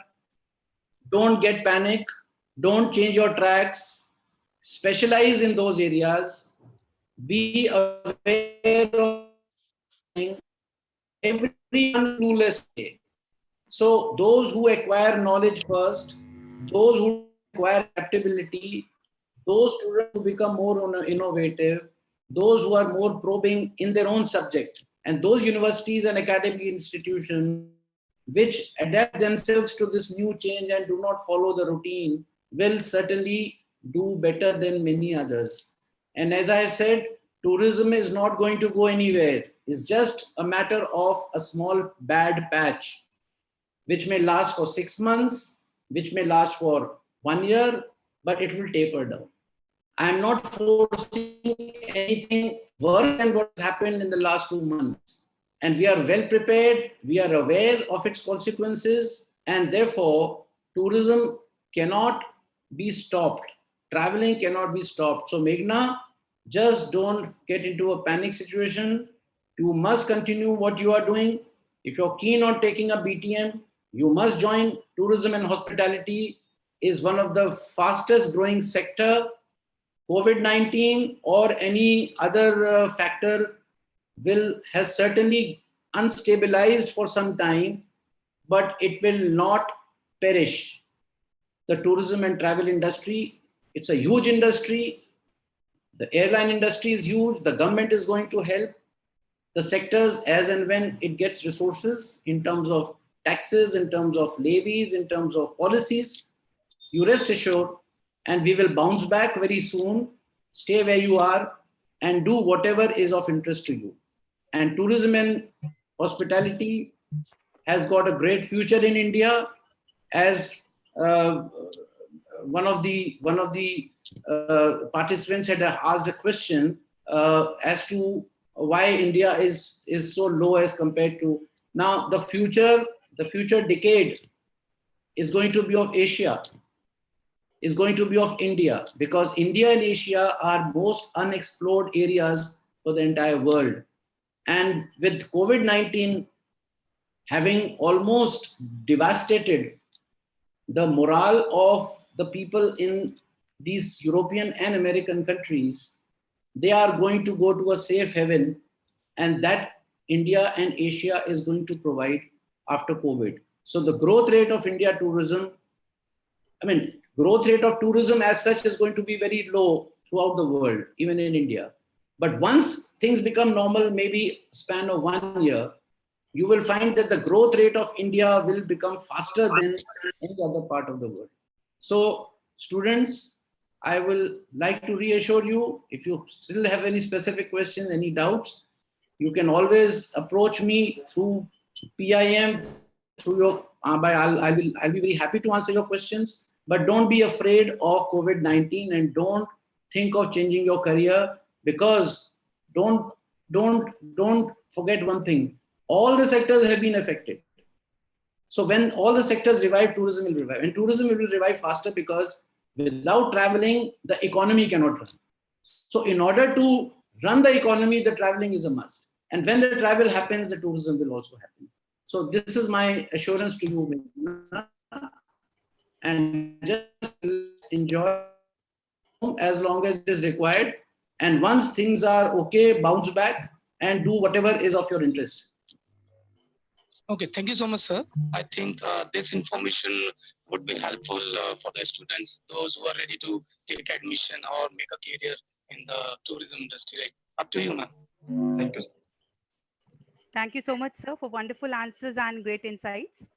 Don't get panic. Don't change your tracks. Specialize in those areas. Be aware of every clueless day. So those who acquire knowledge first, those who acquire adaptability, those students who become more innovative, those who are more probing in their own subject, and those universities and academic institutions which adapt themselves to this new change and do not follow the routine will certainly do better than many others. And as I said, tourism is not going to go anywhere. It's just a matter of a small bad patch, which may last for 6 months, which may last for 1 year, but it will taper down. I am not foreseeing anything worse than what has happened in the last 2 months. And we are well prepared, we are aware of its consequences, and therefore tourism cannot be stopped. Traveling cannot be stopped. So Meghna, just don't get into a panic situation. You must continue what you are doing. If you're keen on taking a BTM, you must join. Tourism and hospitality is one of the fastest growing sector. COVID-19 or any other factor has certainly unstabilized for some time, but it will not perish. The tourism and travel industry, it's a huge industry. The airline industry is huge. The government is going to help the sectors as and when it gets resources in terms of taxes, in terms of levies, in terms of policies. You rest assured, and we will bounce back very soon. Stay where you are and do whatever is of interest to you. And tourism and hospitality has got a great future in India. As one of the participants had asked a question as to why India is so low as compared to now. The future decade is going to be of Asia, is going to be of India, because India and Asia are most unexplored areas for the entire world. And with COVID-19 having almost devastated the morale of the people in these European and American countries, they are going to go to a safe haven, and that India and Asia is going to provide after COVID. So the growth rate of India tourism, growth rate of tourism as such is going to be very low throughout the world, even in India. But once things become normal, maybe span of 1 year, you will find that the growth rate of India will become faster than any other part of the world. So students, I will like to reassure you, if you still have any specific questions, any doubts, you can always approach me through PIM, through your, I'll be very happy to answer your questions, but don't be afraid of COVID-19 and don't think of changing your career, because don't forget one thing. All the sectors have been affected. So when all the sectors revive, tourism will revive. And tourism will revive faster, because without traveling, the economy cannot run. So in order to run the economy, the traveling is a must. And when the travel happens, the tourism will also happen. So this is my assurance to you, and just enjoy as long as it is required. And once things are okay, bounce back and do whatever is of your interest. Okay, thank you so much, sir. I think this information would be helpful for the students, those who are ready to take admission or make a career in the tourism industry. Right? Up to you, ma'am. Thank you. Thank you so much, sir, for wonderful answers and great insights.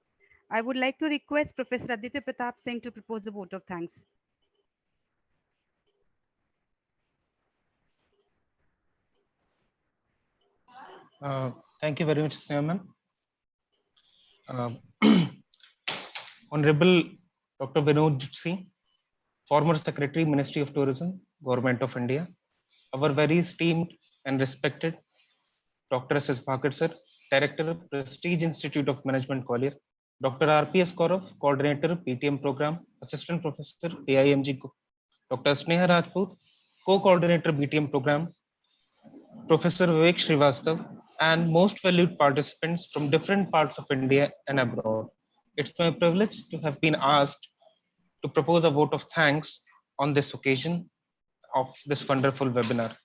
I would like to request Professor Aditya Pratap Singh to propose a vote of thanks. Thank you very much, Chairman. Honorable Dr. Vinod Jutsi, former Secretary, Ministry of Tourism, Government of India, our very esteemed and respected Dr. S.S. Bhakat sir, Director, Prestige Institute of Management, Gwalior, Dr. R.P.S. Kaurav, Coordinator, PTM Program, Assistant Professor, AIMG, Dr. Sneha Rajput, Co-Coordinator, BTM Program, Professor Vivek Srivastav, and most valued participants from different parts of India and abroad. It's my privilege to have been asked to propose a vote of thanks on this occasion of this wonderful webinar.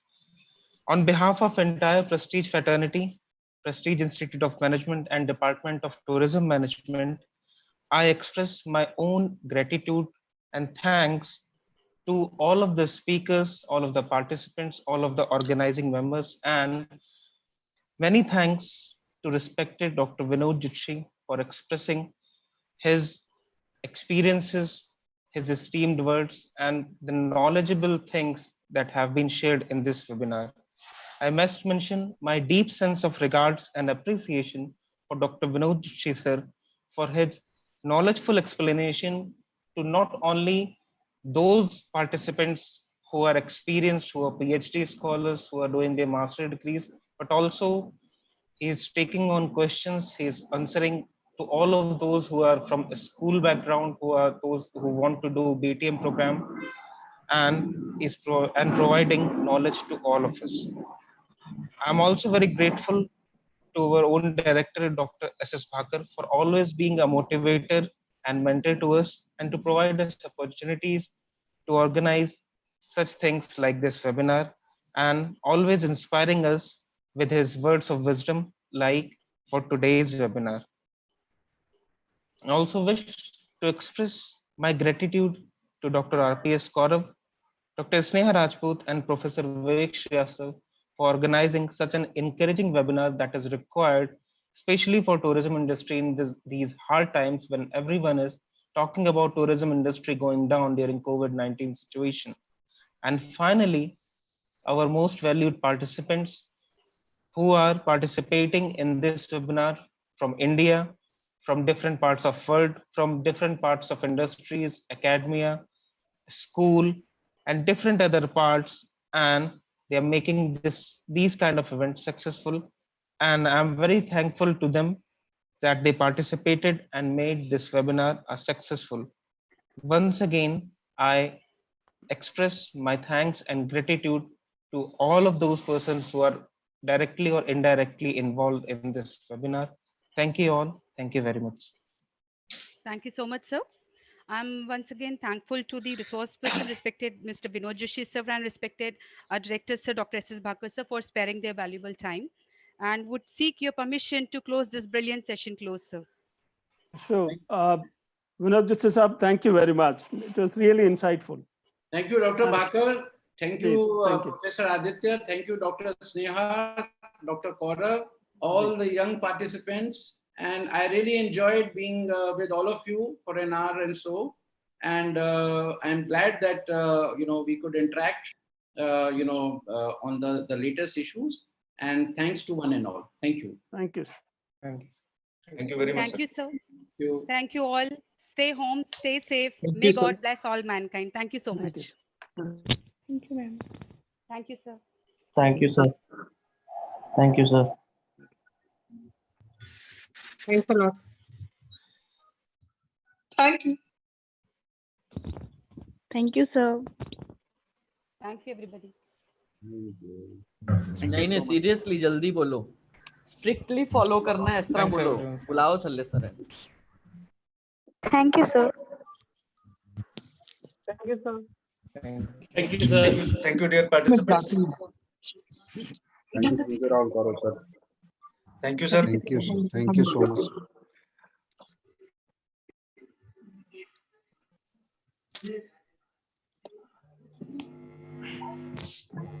On behalf of entire Prestige fraternity, Prestige Institute of Management and Department of Tourism Management, I express my own gratitude and thanks to all of the speakers, all of the participants, all of the organizing members, and many thanks to respected Dr. Vinod Jutsi for expressing his experiences, his esteemed words, and the knowledgeable things that have been shared in this webinar. I must mention my deep sense of regards and appreciation for Dr. Vinod Jutsi sir for his knowledgeful explanation to not only those participants who are experienced, who are PhD scholars, who are doing their master degrees, but also he is taking on questions, he is answering to all of those who are from a school background, who are those who want to do BTM program, and is providing knowledge to all of us. I'm also very grateful to our own director, Dr. S.S. Bhakat, for always being a motivator and mentor to us and to provide us opportunities to organize such things like this webinar and always inspiring us with his words of wisdom like for today's webinar. I also wish to express my gratitude to Dr. R.P.S. Kaurav, Dr. Sneha Rajput, and Professor Vivek Srivastav for organizing such an encouraging webinar that is required, especially for tourism industry in these hard times when everyone is talking about tourism industry going down during COVID-19 situation. And finally, our most valued participants who are participating in this webinar from India, from different parts of world, from different parts of industries, academia, school, and different other parts, and They are making these kind of events successful, and I'm very thankful to them that they participated and made this webinar a successful. Once again, I express my thanks and gratitude to all of those persons who are directly or indirectly involved in this webinar. Thank you all. Thank you very much. Thank you so much, sir. I'm once again thankful to the resource person, respected Mr. Vinod Joshi, sir, and respected director, sir, Dr. S.S. Bhakur, sir, for sparing their valuable time, and would seek your permission to close this brilliant session close, sir. Sure. Vinod Joshi sir, thank you very much. It was really insightful. Thank you, Dr. Bhakur. Thank you, Thank you. Professor Aditya. Thank you, Dr. Sneha, Dr. Kaurav, all the young participants. And I really enjoyed being with all of you for an hour and so. And I'm glad that, we could interact, on the latest issues. And thanks to one and all. Thank you. Thank you. Thank you. Thank you very much. Thank you, sir. Thank you. Thank you all. Stay home, stay safe. Thank May you, God sir. bless all mankind. Thank you so Thank much. you. Thank you, ma'am. Thank you, sir. Thank you, sir. Thank you, sir. Thanks a lot. Thank you. Thank you, sir. Thank you, everybody. नहीं नहीं seriously जल्दी बोलो strictly follow करना है इस तरह Thanks, बोलो everyone. बुलाओ थल्ले sir Thank you, sir. Thank you, sir. Thank you, sir. Thank you, dear participants. Thank you, Mr. Rao Gaurav, sir. Thank you, sir. Thank you, sir. Thank you so much.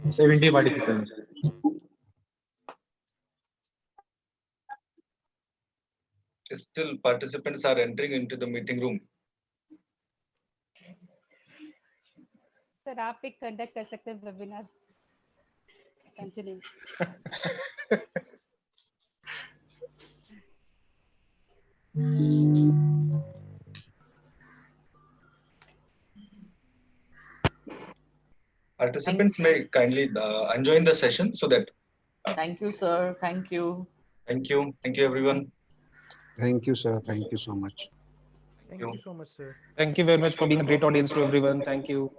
70 participants. Still, participants are entering into the meeting room. Sir आप एक conduct कर सकते हैं webinar continue Participants may kindly join the session so that. Thank you, sir. Thank you. Thank you. Thank you, everyone. Thank you, sir. Thank you so much. Thank you so much, sir. Thank you very much for being a great audience to everyone. Thank you.